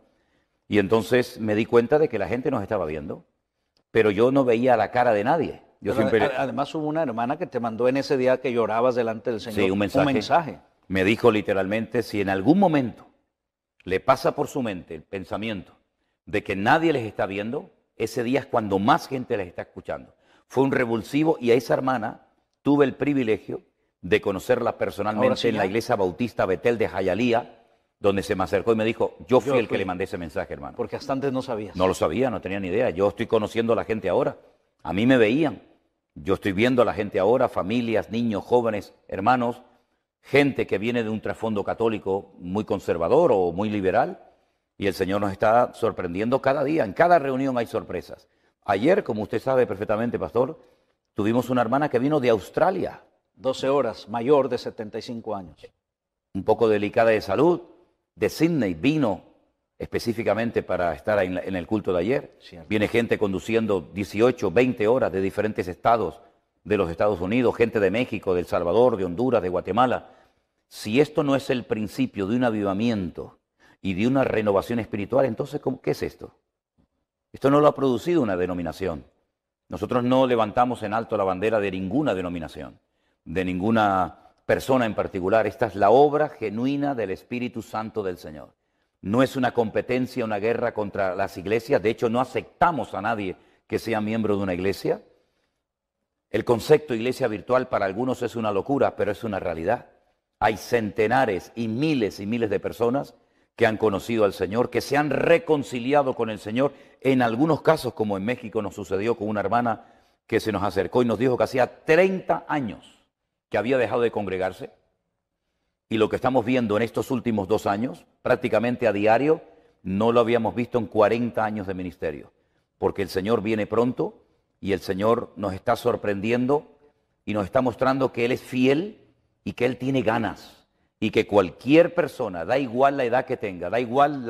Y entonces me di cuenta de que la gente nos estaba viendo, pero yo no veía la cara de nadie. Yo siempre... Además hubo una hermana que te mandó en ese día que llorabas delante del Señor. Sí, un mensaje. Me dijo literalmente, si en algún momento le pasa por su mente el pensamiento de que nadie les está viendo, ese día es cuando más gente les está escuchando. Fue un revulsivo y a esa hermana tuve el privilegio de conocerla personalmente Sí, en la iglesia bautista Betel de Hialeah, donde se me acercó y me dijo, yo fui el que le mandé ese mensaje, hermano. Porque hasta antes no sabías. No lo sabía, no tenía ni idea. Yo estoy conociendo a la gente ahora. A mí me veían. Yo estoy viendo a la gente ahora, familias, niños, jóvenes, hermanos, gente que viene de un trasfondo católico muy conservador o muy liberal. Y el Señor nos está sorprendiendo cada día. En cada reunión hay sorpresas. Ayer, como usted sabe perfectamente, pastor, tuvimos una hermana que vino de Australia. 12 horas, mayor de 75 años. Un poco delicada de salud, de Sydney, vino específicamente para estar en el culto de ayer. Cierto. Viene gente conduciendo 18, 20 horas de diferentes estados de los Estados Unidos, gente de México, de El Salvador, de Honduras, de Guatemala. Si esto no es el principio de un avivamiento y de una renovación espiritual, entonces, ¿qué es esto? Esto no lo ha producido una denominación. Nosotros no levantamos en alto la bandera de ninguna denominación, de ninguna persona en particular. Esta es la obra genuina del Espíritu Santo del Señor. No es una competencia, una guerra contra las iglesias. De hecho, no aceptamos a nadie que sea miembro de una iglesia. El concepto iglesia virtual para algunos es una locura, pero es una realidad. Hay centenares y miles de personas que han conocido al Señor, que se han reconciliado con el Señor. En algunos casos, como en México nos sucedió con una hermana que se nos acercó y nos dijo que hacía 30 años que había dejado de congregarse. Y lo que estamos viendo en estos últimos 2 años, prácticamente a diario, no lo habíamos visto en 40 años de ministerio. Porque el Señor viene pronto y el Señor nos está sorprendiendo y nos está mostrando que Él es fiel y que Él tiene ganas. Y que cualquier persona, da igual la edad que tenga, da igual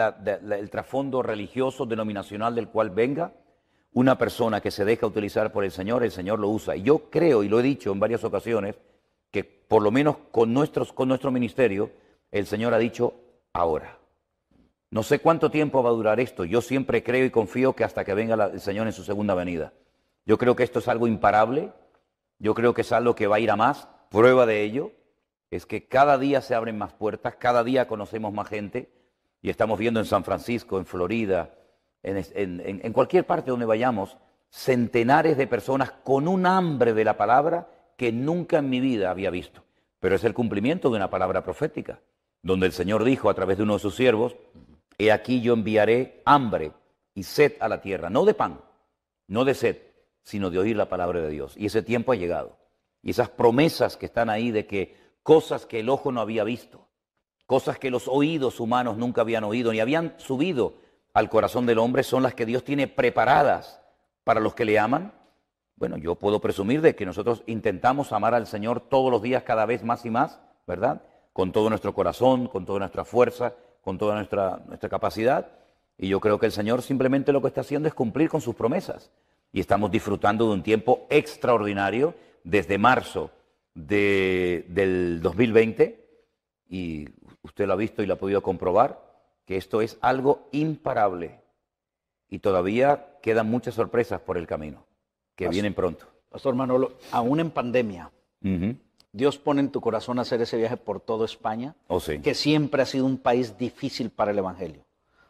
el trasfondo religioso, denominacional del cual venga, una persona que se deja utilizar por el Señor lo usa. Y yo creo, y lo he dicho en varias ocasiones, que por lo menos con nuestro ministerio, el Señor ha dicho ahora. No sé cuánto tiempo va a durar esto. Yo siempre creo y confío que hasta que venga el Señor en su segunda venida. Yo creo que esto es algo imparable. Yo creo que es algo que va a ir a más. Prueba de ello es que cada día se abren más puertas, cada día conocemos más gente. Y estamos viendo en San Francisco, en Florida, en cualquier parte donde vayamos, centenares de personas con un hambre de la palabra que nunca en mi vida había visto. Pero es el cumplimiento de una palabra profética, donde el Señor dijo a través de uno de sus siervos, he aquí yo enviaré hambre y sed a la tierra, no de pan, no de sed, sino de oír la palabra de Dios. Y ese tiempo ha llegado. Y esas promesas que están ahí de que cosas que el ojo no había visto, cosas que los oídos humanos nunca habían oído, ni habían subido al corazón del hombre, son las que Dios tiene preparadas para los que le aman. Bueno, yo puedo presumir de que nosotros intentamos amar al Señor todos los días cada vez más y más, ¿verdad? Con todo nuestro corazón, con toda nuestra fuerza, con toda nuestra capacidad. Y yo creo que el Señor simplemente lo que está haciendo es cumplir con sus promesas. Y estamos disfrutando de un tiempo extraordinario desde marzo del 2020. Y usted lo ha visto y lo ha podido comprobar. que esto es algo imparable y todavía quedan muchas sorpresas por el camino, que vienen pronto. Pastor Manolo, aún en pandemia, Dios pone en tu corazón hacer ese viaje por toda España, Sí. que siempre ha sido un país difícil para el Evangelio.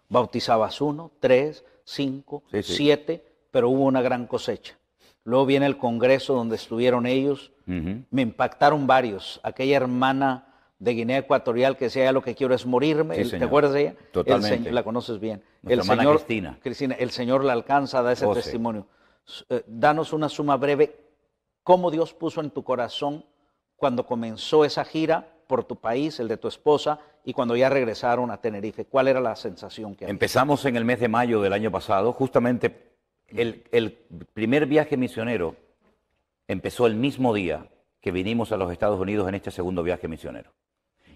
Bautizabas 1, 3, 5, 7, pero hubo una gran cosecha. Luego viene el congreso donde estuvieron ellos. Me impactaron varios. Aquella hermana de Guinea Ecuatorial que decía, lo que quiero es morirme. ¿Te acuerdas de ella? Totalmente. La conoces bien. Nuestra hermana Cristina. Cristina, el Señor la alcanza, da ese testimonio. Danos una suma breve. ¿Cómo Dios puso en tu corazón cuando comenzó esa gira por tu país, el de tu esposa, y cuando ya regresaron a Tenerife? ¿Cuál era la sensación que había? Empezamos en el mes de mayo del año pasado, justamente el primer viaje misionero empezó el mismo día que vinimos a los Estados Unidos en este segundo viaje misionero.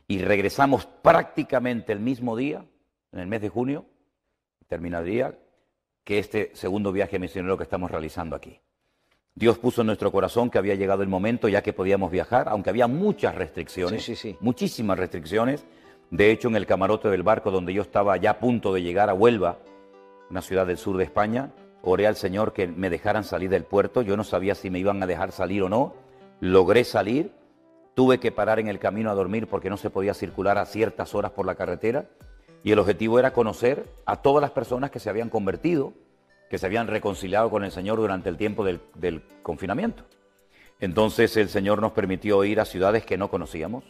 Y regresamos prácticamente el mismo día, en el mes de junio, terminaría, que este segundo viaje misionero que estamos realizando aquí. Dios puso en nuestro corazón que había llegado el momento ya que podíamos viajar, aunque había muchas restricciones, muchísimas restricciones. De hecho, en el camarote del barco donde yo estaba ya a punto de llegar a Huelva, una ciudad del sur de España, oré al Señor que me dejaran salir del puerto. Yo no sabía si me iban a dejar salir o no. Logré salir. Tuve que parar en el camino a dormir porque no se podía circular a ciertas horas por la carretera. Y el objetivo era conocer a todas las personas que se habían convertido, que se habían reconciliado con el Señor durante el tiempo del confinamiento. Entonces el Señor nos permitió ir a ciudades que no conocíamos,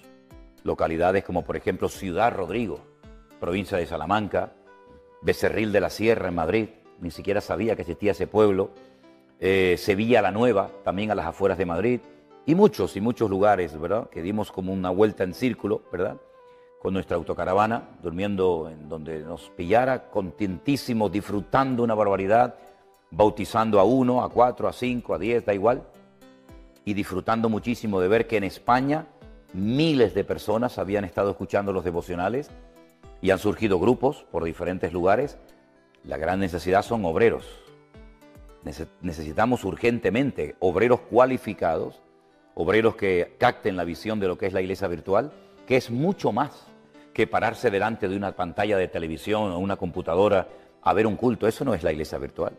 localidades como por ejemplo Ciudad Rodrigo, provincia de Salamanca, Becerril de la Sierra en Madrid, ni siquiera sabía que existía ese pueblo, Sevilla la Nueva, también a las afueras de Madrid, y muchos lugares, ¿verdad?, que dimos como una vuelta en círculo, ¿verdad?, con nuestra autocaravana, durmiendo en donde nos pillara, contentísimos, disfrutando una barbaridad, bautizando a 1, a 4, a 5, a 10, da igual, y disfrutando muchísimo de ver que en España miles de personas habían estado escuchando los devocionales y han surgido grupos por diferentes lugares. La gran necesidad son obreros. Necesitamos urgentemente obreros cualificados, obreros que capten la visión de lo que es la iglesia virtual, que es mucho más que pararse delante de una pantalla de televisión o una computadora a ver un culto. Eso no es la iglesia virtual.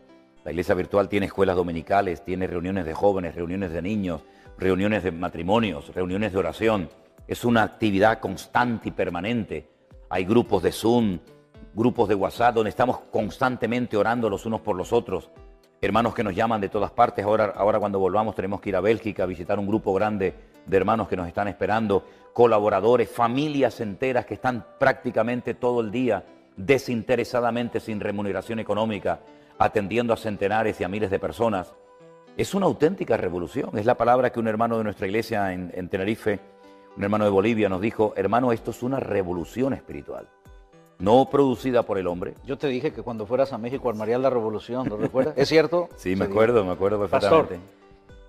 La iglesia virtual tiene escuelas dominicales, tiene reuniones de jóvenes, reuniones de niños, reuniones de matrimonios, reuniones de oración. Es una actividad constante y permanente. Hay grupos de Zoom, grupos de WhatsApp, donde estamos constantemente orando los unos por los otros. Hermanos que nos llaman de todas partes. Ahora cuando volvamos tenemos que ir a Bélgica a visitar un grupo grande de hermanos que nos están esperando, colaboradores, familias enteras que están prácticamente todo el día desinteresadamente, sin remuneración económica, atendiendo a centenares y a miles de personas. Es una auténtica revolución. Es la palabra que un hermano de nuestra iglesia en Tenerife, un hermano de Bolivia, nos dijo: hermano, esto es una revolución espiritual, no producida por el hombre. Yo te dije que cuando fueras a México armarías la revolución, ¿lo recuerdas? ¿Es cierto? Sí, me acuerdo perfectamente. Pastor,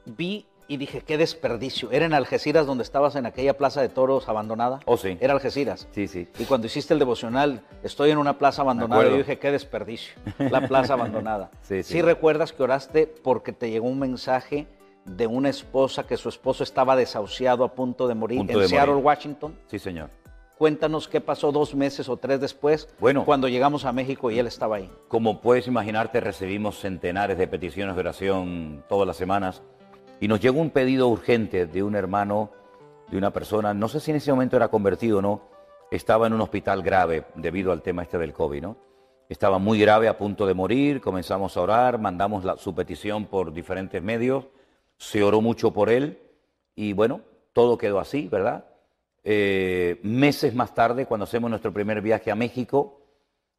vi y dije, qué desperdicio. ¿Era en Algeciras donde estabas en aquella plaza de toros abandonada? Oh, sí. Era Algeciras. Sí, sí. Y cuando hiciste el devocional, estoy en una plaza abandonada, y yo dije, qué desperdicio, la plaza abandonada. Sí, recuerdas que oraste porque te llegó un mensaje de una esposa que su esposo estaba desahuciado a punto de morir en Seattle, Washington. Sí, señor. Cuéntanos qué pasó 2 meses o 3 después, cuando llegamos a México y él estaba ahí. Como puedes imaginarte, recibimos centenares de peticiones de oración todas las semanas y nos llegó un pedido urgente de un hermano, de una persona, no sé si en ese momento era convertido o no, estaba en un hospital grave debido al tema este del COVID, ¿no? Estaba muy grave, a punto de morir, comenzamos a orar, mandamos su petición por diferentes medios, se oró mucho por él y bueno, todo quedó así, ¿verdad? Meses más tarde, cuando hacemos nuestro primer viaje a México,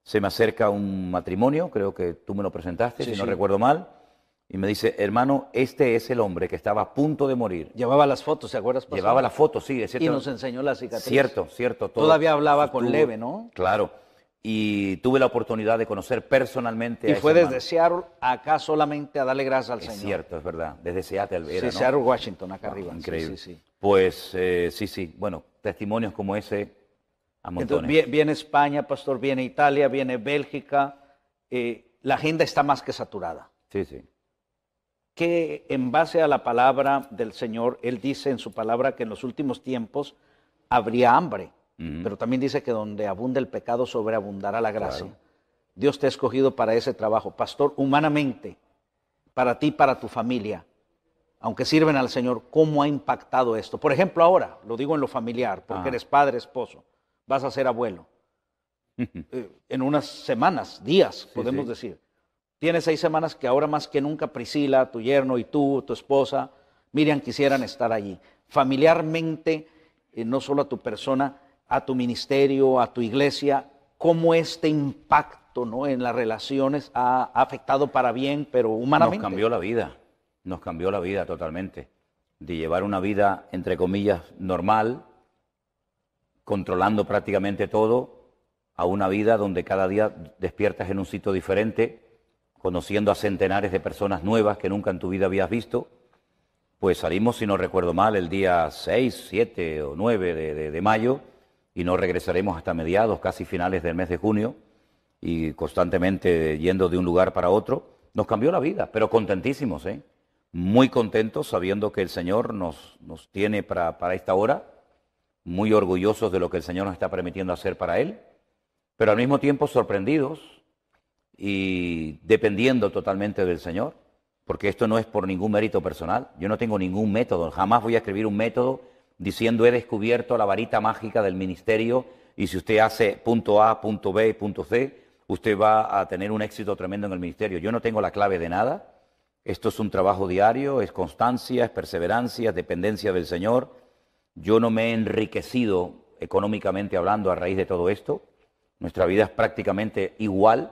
se me acerca un matrimonio, creo que tú me lo presentaste, si no recuerdo mal, y me dice: hermano, este es el hombre que estaba a punto de morir. Llevaba las fotos, ¿te acuerdas, pastor? Llevaba las fotos, sí, es cierto. Y nos enseñó la cicatriz. Cierto. Todavía hablaba con leve, ¿no? Claro. Y tuve la oportunidad de conocer personalmente a ese hermano. Y fue desde Seattle acá solamente a darle gracias al Señor. Es cierto, es verdad. Desde Seattle era, ¿no? Seattle, Washington, acá arriba. Increíble. Sí. Pues sí. Bueno, testimonios como ese a montones. Entonces, viene España, pastor, viene Italia, viene Bélgica. La agenda está más que saturada. Sí. Que en base a la palabra del Señor, Él dice en su palabra que en los últimos tiempos habría hambre. pero también dice que donde abunda el pecado, sobreabundará la gracia. Claro. Dios te ha escogido para ese trabajo. Pastor, humanamente, para ti, para tu familia, aunque sirven al Señor, ¿cómo ha impactado esto? Por ejemplo, ahora, lo digo en lo familiar, porque eres padre, esposo, vas a ser abuelo. En unas semanas, días, podemos decir. Tienes 6 semanas que ahora más que nunca Priscila, tu yerno y tú, tu esposa, Miriam, quisieran estar allí. Familiarmente, no solo a tu persona, a tu ministerio, a tu iglesia, ¿cómo este impacto, ¿no?, en las relaciones ha afectado para bien, pero humanamente? Nos cambió la vida totalmente. De llevar una vida, entre comillas, normal, controlando prácticamente todo, a una vida donde cada día despiertas en un sitio diferente, conociendo a centenares de personas nuevas que nunca en tu vida habías visto. Pues salimos, si no recuerdo mal, el día 6, 7 o 9 de mayo, y no regresaremos hasta mediados, casi finales del mes de junio, y constantemente yendo de un lugar para otro. Nos cambió la vida, pero contentísimos, muy contentos, sabiendo que el Señor nos tiene para esta hora, muy orgullosos de lo que el Señor nos está permitiendo hacer para Él, pero al mismo tiempo sorprendidos y dependiendo totalmente del Señor, porque esto no es por ningún mérito personal. Yo no tengo ningún método, jamás voy a escribir un método diciendo he descubierto la varita mágica del ministerio y si usted hace punto A, punto B, punto C, usted va a tener un éxito tremendo en el ministerio. Yo no tengo la clave de nada. Esto es un trabajo diario, es constancia, es perseverancia, es dependencia del Señor. Yo no me he enriquecido económicamente hablando a raíz de todo esto. Nuestra vida es prácticamente igual.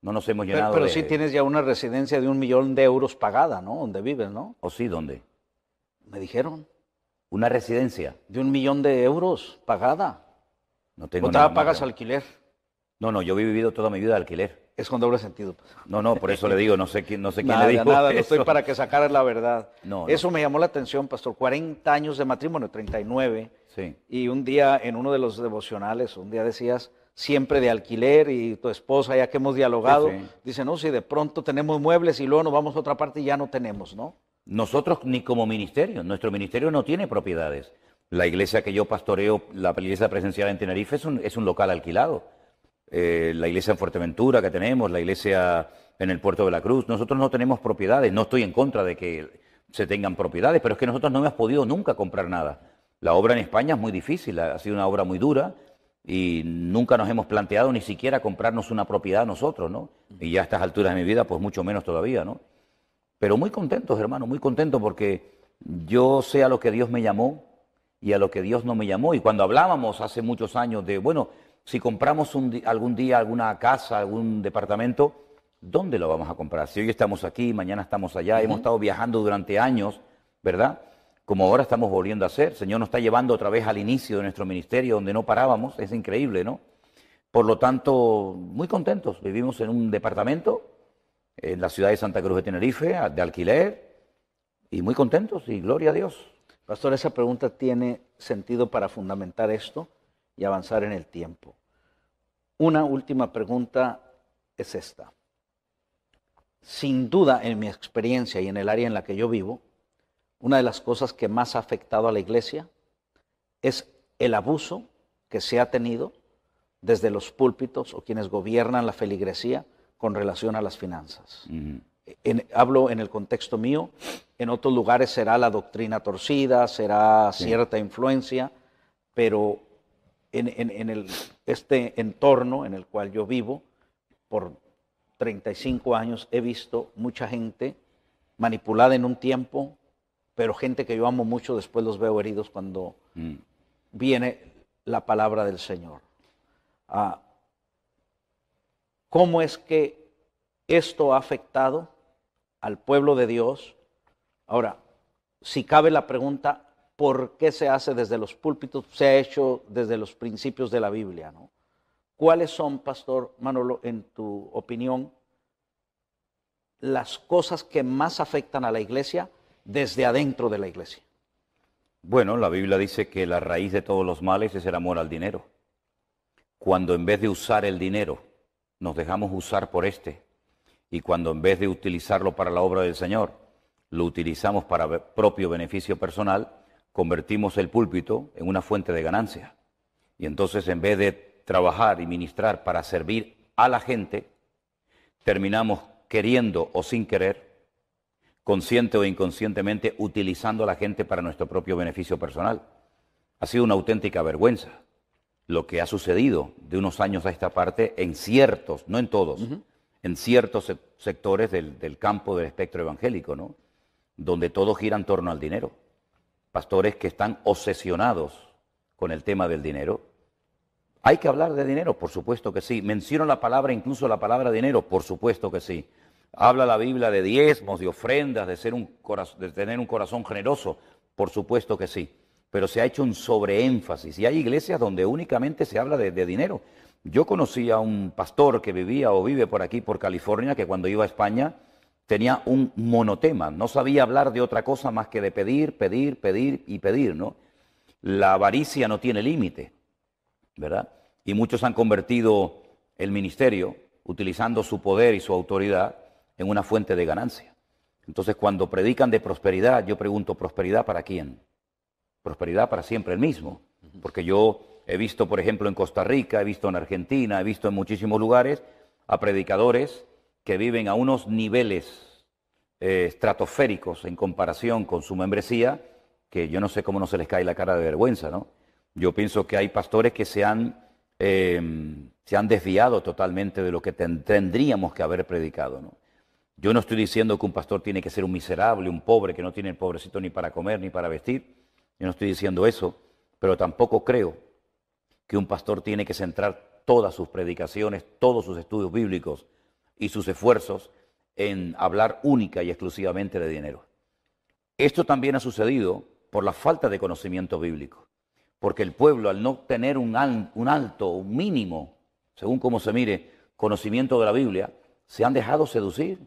No nos hemos llenado pero sí tienes ya una residencia de 1 millón de euros pagada, ¿no? Donde vives, ¿no? ¿O sí? ¿Dónde? Me dijeron. ¿Una residencia? De 1 millón de euros pagada. No tengo ¿O nada te pagas alquiler? No, yo he vivido toda mi vida de alquiler. Es con doble sentido. No, por eso le digo, no sé quién le dijo Nada, eso. no estoy para que sacaras la verdad. No. Eso me llamó la atención, pastor. 40 años de matrimonio, 39. Sí. Y un día, en uno de los devocionales, un día decías, siempre de alquiler, y tu esposa, ya que hemos dialogado, dice, no, si de pronto tenemos muebles y luego nos vamos a otra parte y ya no tenemos, ¿no? Nosotros ni como ministerio, nuestro ministerio no tiene propiedades. La iglesia que yo pastoreo, la iglesia presencial en Tenerife, es un local alquilado. La iglesia en Fuerteventura que tenemos, la iglesia en el Puerto de la Cruz, nosotros no tenemos propiedades. No estoy en contra de que se tengan propiedades, pero es que nosotros no hemos podido nunca comprar nada. La obra en España es muy difícil, ha sido una obra muy dura y nunca nos hemos planteado ni siquiera comprarnos una propiedad nosotros, ¿no? Y ya a estas alturas de mi vida, pues mucho menos todavía, ¿no? Pero muy contentos, hermano, muy contentos porque yo sé a lo que Dios me llamó y a lo que Dios no me llamó. Y cuando hablábamos hace muchos años de, bueno, si compramos algún día alguna casa, algún departamento, ¿dónde lo vamos a comprar? Si hoy estamos aquí, mañana estamos allá, hemos estado viajando durante años, ¿verdad? Como ahora estamos volviendo a hacer. El Señor nos está llevando otra vez al inicio de nuestro ministerio, donde no parábamos, es increíble, ¿no? Por lo tanto, muy contentos. Vivimos en un departamento en la ciudad de Santa Cruz de Tenerife, de alquiler, y muy contentos, y gloria a Dios. Pastor, esa pregunta tiene sentido para fundamentar esto y avanzar en el tiempo. Una última pregunta es esta. Sin duda, en mi experiencia y en el área en la que yo vivo, una de las cosas que más ha afectado a la iglesia es el abuso que se ha tenido desde los púlpitos o quienes gobiernan la feligresía con relación a las finanzas. Hablo en el contexto mío, en otros lugares será la doctrina torcida, será cierta influencia, pero en este entorno en el cual yo vivo, por 35 años he visto mucha gente manipulada en un tiempo, pero gente que yo amo mucho, después los veo heridos cuando viene la palabra del Señor. ¿Cómo es que esto ha afectado al pueblo de Dios? Ahora, si cabe la pregunta, ¿por qué se hace desde los púlpitos? Se ha hecho desde los principios de la Biblia, ¿no? ¿Cuáles son, Pastor Manolo, en tu opinión, las cosas que más afectan a la iglesia desde adentro de la iglesia? Bueno, la Biblia dice que la raíz de todos los males es el amor al dinero. Cuando en vez de usar el dinero, nos dejamos usar por y cuando en vez de utilizarlo para la obra del Señor, lo utilizamos para propio beneficio personal, convertimos el púlpito en una fuente de ganancia. Y entonces, en vez de trabajar y ministrar para servir a la gente, terminamos queriendo o sin querer, consciente o inconscientemente, utilizando a la gente para nuestro propio beneficio personal. Ha sido una auténtica vergüenza lo que ha sucedido de unos años a esta parte en ciertos, no en todos, en ciertos sectores del campo del espectro evangélico, ¿no? Donde todo gira en torno al dinero. Pastores que están obsesionados con el tema del dinero. ¿Hay que hablar de dinero? Por supuesto que sí. ¿Menciono la palabra, incluso la palabra dinero? Por supuesto que sí. ¿Habla la Biblia de diezmos, de ofrendas, de tener un corazón generoso? Por supuesto que sí. Pero se ha hecho un sobreénfasis. Y hay iglesias donde únicamente se habla de dinero. Yo conocí a un pastor que vivía o vive por aquí, por California, que cuando iba a España tenía un monotema. No sabía hablar de otra cosa más que de pedir, pedir, pedir y pedir, ¿no? La avaricia no tiene límite, ¿verdad? Y muchos han convertido el ministerio, utilizando su poder y su autoridad, en una fuente de ganancia. Entonces, cuando predican de prosperidad, yo pregunto, ¿prosperidad para quién? Prosperidad para siempre el mismo. Porque yo he visto, por ejemplo, en Costa Rica, he visto en Argentina, he visto en muchísimos lugares a predicadores que viven a unos niveles estratosféricos en comparación con su membresía, que yo no sé cómo no se les cae la cara de vergüenza, ¿no? Yo pienso que hay pastores que se han desviado totalmente de lo que tendríamos que haber predicado, ¿no? Yo no estoy diciendo que un pastor tiene que ser un miserable, un pobre, que no tiene el pobrecito ni para comer ni para vestir. Yo no estoy diciendo eso, pero tampoco creo que un pastor tiene que centrar todas sus predicaciones, todos sus estudios bíblicos y sus esfuerzos en hablar única y exclusivamente de dinero. Esto también ha sucedido por la falta de conocimiento bíblico, porque el pueblo, al no tener un alto, un mínimo, según como se mire, conocimiento de la Biblia, se han dejado seducir,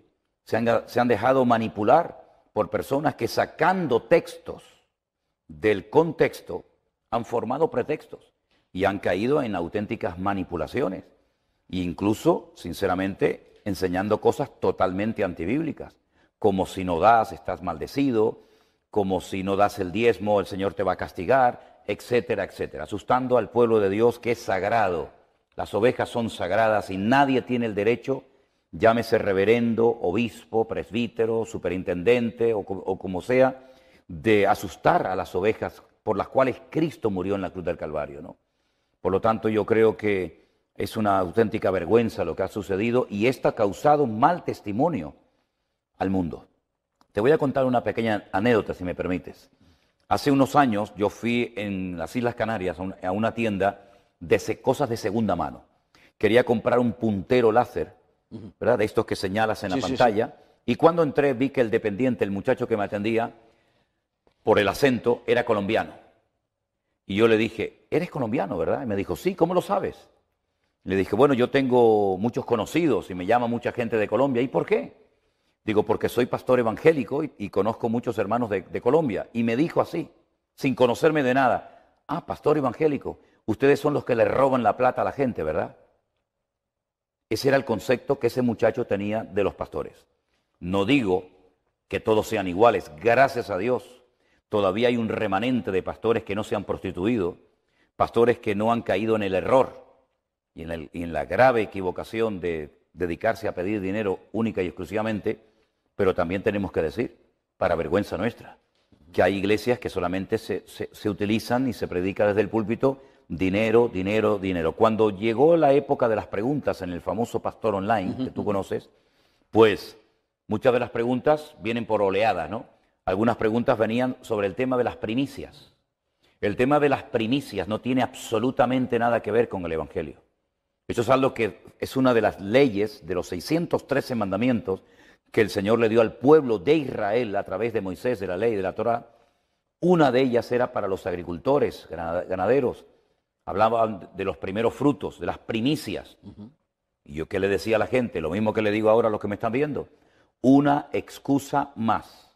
se han dejado manipular por personas que, sacando textos del contexto, han formado pretextos y han caído en auténticas manipulaciones e incluso, sinceramente, enseñando cosas totalmente antibíblicas, como si no das, estás maldecido, como si no das el diezmo, el Señor te va a castigar, etcétera, etcétera, asustando al pueblo de Dios que es sagrado. Las ovejas son sagradas y nadie tiene el derecho, llámese reverendo, obispo, presbítero, superintendente o como sea, de asustar a las ovejas por las cuales Cristo murió en la cruz del Calvario, ¿no? Por lo tanto, yo creo que es una auténtica vergüenza lo que ha sucedido y esto ha causado mal testimonio al mundo. Te voy a contar una pequeña anécdota, si me permites. Hace unos años yo fui en las Islas Canarias a una tienda de cosas de segunda mano. Quería comprar un puntero láser, ¿verdad? De estos que señalas en la pantalla. Y cuando entré vi que el dependiente, el muchacho que me atendía, por el acento, era colombiano. Y yo le dije, ¿eres colombiano, verdad? Y me dijo, sí, ¿cómo lo sabes? Le dije, bueno, yo tengo muchos conocidos y me llama mucha gente de Colombia. ¿Y por qué? Digo, porque soy pastor evangélico y conozco muchos hermanos de Colombia. Y me dijo así, sin conocerme de nada, ah, pastor evangélico, ustedes son los que le roban la plata a la gente, ¿verdad? Ese era el concepto que ese muchacho tenía de los pastores. No digo que todos sean iguales, gracias a Dios. Todavía hay un remanente de pastores que no se han prostituido, pastores que no han caído en el error y en la grave equivocación de dedicarse a pedir dinero única y exclusivamente, pero también tenemos que decir, para vergüenza nuestra, que hay iglesias que solamente se utilizan y se predica desde el púlpito dinero, dinero, dinero. Cuando llegó la época de las preguntas en el famoso Pastor Online, que tú conoces, pues muchas de las preguntas vienen por oleadas, ¿no? Algunas preguntas venían sobre el tema de las primicias. El tema de las primicias no tiene absolutamente nada que ver con el Evangelio. Eso es algo que es una de las leyes de los 613 mandamientos que el Señor le dio al pueblo de Israel a través de Moisés, de la ley, de la Torá. Una de ellas era para los agricultores, ganaderos. Hablaban de los primeros frutos, de las primicias. Y yo, ¿qué le decía a la gente? Lo mismo que le digo ahora a los que me están viendo. Una excusa más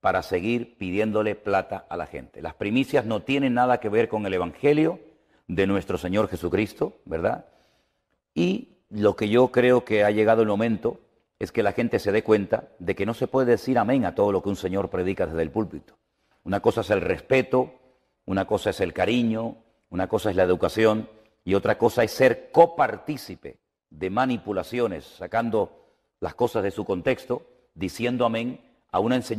para seguir pidiéndole plata a la gente. Las primicias no tienen nada que ver con el Evangelio de nuestro Señor Jesucristo, ¿verdad? Y lo que yo creo que ha llegado el momento es que la gente se dé cuenta de que no se puede decir amén a todo lo que un señor predica desde el púlpito. Una cosa es el respeto, una cosa es el cariño, Una cosa es la educación y otra cosa es ser copartícipe de manipulaciones, sacando las cosas de su contexto, diciendo amén a una enseñanza.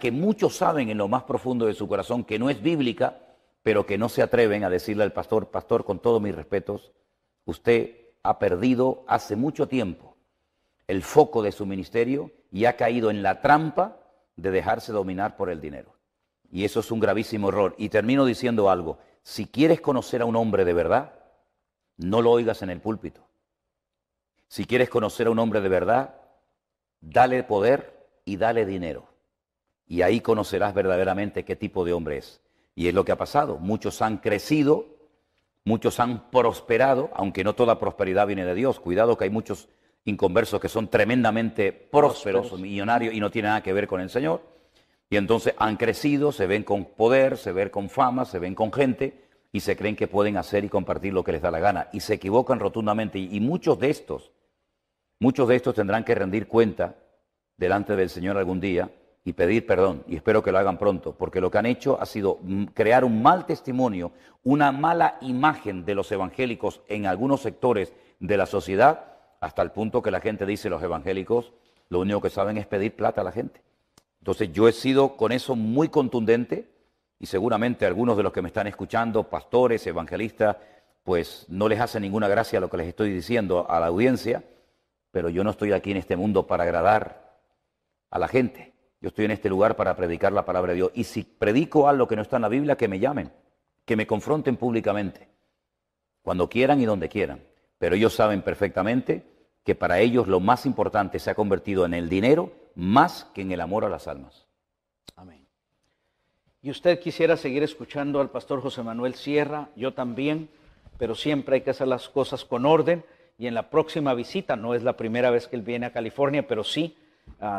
Que muchos saben en lo más profundo de su corazón que no es bíblica, pero que no se atreven a decirle al pastor: pastor, con todos mis respetos, usted ha perdido hace mucho tiempo el foco de su ministerio y ha caído en la trampa de dejarse dominar por el dinero. Y eso es un gravísimo error. Y termino diciendo algo: si quieres conocer a un hombre de verdad, no lo oigas en el púlpito. Si quieres conocer a un hombre de verdad, dale poder y dale dinero. Y ahí conocerás verdaderamente qué tipo de hombre es. Y es lo que ha pasado. Muchos han crecido, muchos han prosperado, aunque no toda prosperidad viene de Dios. Cuidado, que hay muchos inconversos que son tremendamente prósperos, millonarios, y no tienen nada que ver con el Señor. Y entonces han crecido, se ven con poder, se ven con fama, se ven con gente, y se creen que pueden hacer y compartir lo que les da la gana. Y se equivocan rotundamente. Y muchos de estos tendrán que rendir cuenta delante del Señor algún día y pedir perdón, y espero que lo hagan pronto, porque lo que han hecho ha sido crear un mal testimonio, una mala imagen de los evangélicos en algunos sectores de la sociedad, hasta el punto que la gente dice: los evangélicos lo único que saben es pedir plata a la gente. Entonces yo he sido con eso muy contundente, y seguramente algunos de los que me están escuchando, pastores, evangelistas, pues no les hace ninguna gracia lo que les estoy diciendo a la audiencia, pero yo no estoy aquí en este mundo para agradar a la gente. Yo estoy en este lugar para predicar la palabra de Dios. Y si predico algo que no está en la Biblia, que me llamen, que me confronten públicamente, cuando quieran y donde quieran. Pero ellos saben perfectamente que para ellos lo más importante se ha convertido en el dinero más que en el amor a las almas. Amén. Y usted quisiera seguir escuchando al pastor José Manuel Sierra, yo también, pero siempre hay que hacer las cosas con orden. Y en la próxima visita, no es la primera vez que él viene a California, pero sí,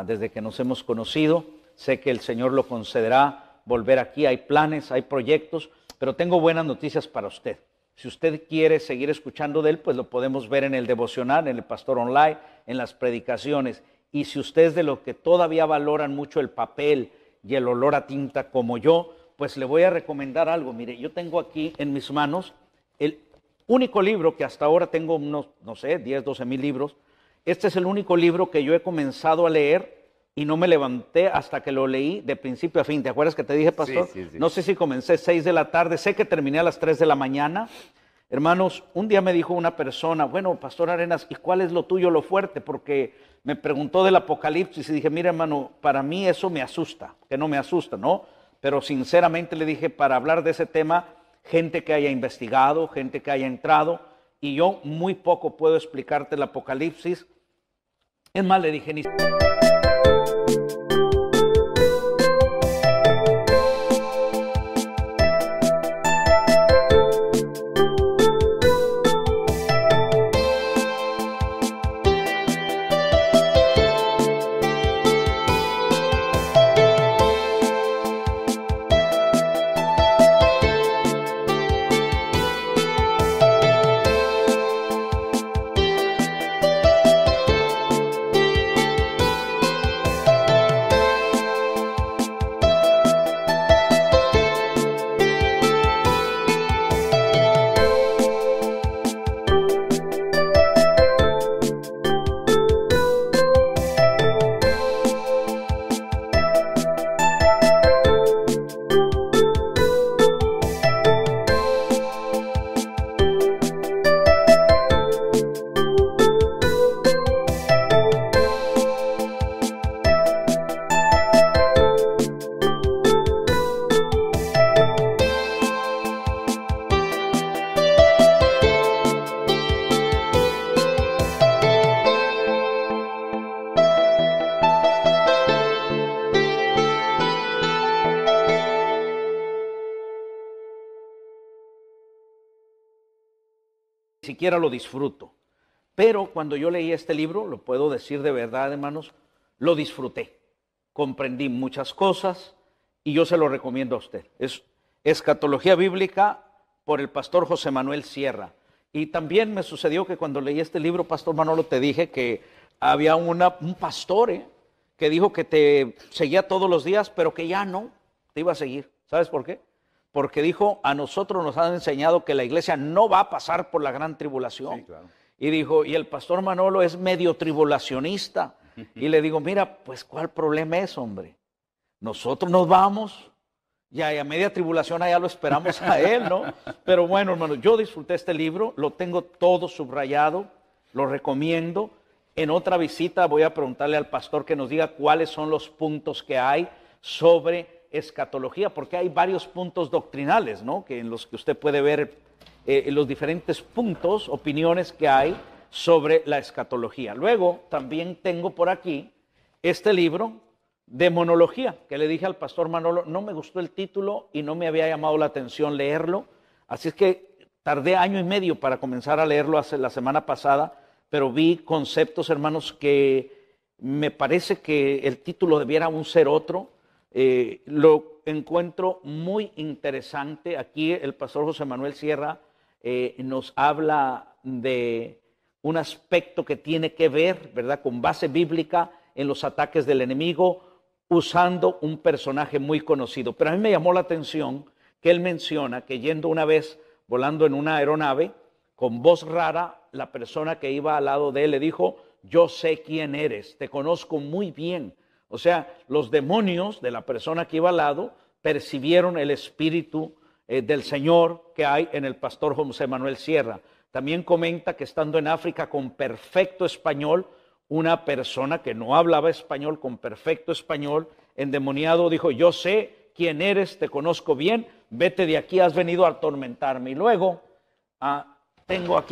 desde que nos hemos conocido, sé que el Señor lo concederá volver aquí. Hay planes, hay proyectos, pero tengo buenas noticias para usted. Si usted quiere seguir escuchando de él, pues lo podemos ver en el devocional, en el Pastor Online, en las predicaciones. Y si usted es de los que todavía valoran mucho el papel y el olor a tinta como yo, pues le voy a recomendar algo. Mire, yo tengo aquí en mis manos el único libro que hasta ahora tengo unos, no sé, 10, 12 mil libros. Este es el único libro que yo he comenzado a leer y no me levanté hasta que lo leí de principio a fin. ¿Te acuerdas que te dije, pastor? Sí. No sé si comencé 6 de la tarde, sé que terminé a las 3 de la mañana. Hermanos, un día me dijo una persona: bueno, pastor Arenas, ¿y cuál es lo tuyo, lo fuerte? Porque me preguntó del Apocalipsis y dije: mira, hermano, para mí eso me asusta, que no me asusta, ¿no? Pero sinceramente le dije, para hablar de ese tema, gente que haya investigado, gente que haya entrado, y yo muy poco puedo explicarte el Apocalipsis. Es más, le dije, ni... siquiera lo disfruto. Pero cuando yo leí este libro, lo puedo decir de verdad, hermanos, lo disfruté. Comprendí muchas cosas y yo se lo recomiendo a usted. Es Escatología Bíblica por el pastor José Manuel Sierra. Y también me sucedió que cuando leí este libro, Pastor Manolo, te dije que había un pastor que dijo que te seguía todos los días, pero que ya no te iba a seguir. ¿Sabes por qué? Porque dijo, a nosotros nos han enseñado que la iglesia no va a pasar por la gran tribulación. Sí, claro. Y dijo, y el pastor Manolo es medio tribulacionista. Y le digo, mira, pues ¿cuál problema es, hombre? Nosotros nos vamos, ya y a media tribulación allá lo esperamos a él, ¿no? Pero bueno, hermano, yo disfruté este libro, lo tengo todo subrayado, lo recomiendo. En otra visita voy a preguntarle al pastor que nos diga cuáles son los puntos que hay sobre escatología, porque hay varios puntos doctrinales, ¿no? Que en los que usted puede ver los diferentes puntos, opiniones que hay sobre la escatología. Luego también tengo por aquí este libro, Demonología, que le dije al pastor Manolo, no me gustó el título y no me había llamado la atención leerlo, así es que tardé 1 año y medio para comenzar a leerlo la semana pasada, pero vi conceptos, hermanos, que me parece que el título debiera aún ser otro. Lo encuentro muy interesante. Aquí el pastor José Manuel Sierra nos habla de un aspecto que tiene que ver, ¿verdad?, con base bíblica en los ataques del enemigo, usando un personaje muy conocido. Pero a mí me llamó la atención que él menciona que yendo una vez volando en una aeronave, con voz rara, la persona que iba al lado de él le dijo, yo sé quién eres, te conozco muy bien. O sea, los demonios de la persona que iba al lado percibieron el espíritu del Señor que hay en el pastor José Manuel Sierra. También comenta que estando en África con perfecto español, una persona que no hablaba español con perfecto español, endemoniado, dijo, yo sé quién eres, te conozco bien, vete de aquí, has venido a atormentarme. Y luego tengo aquí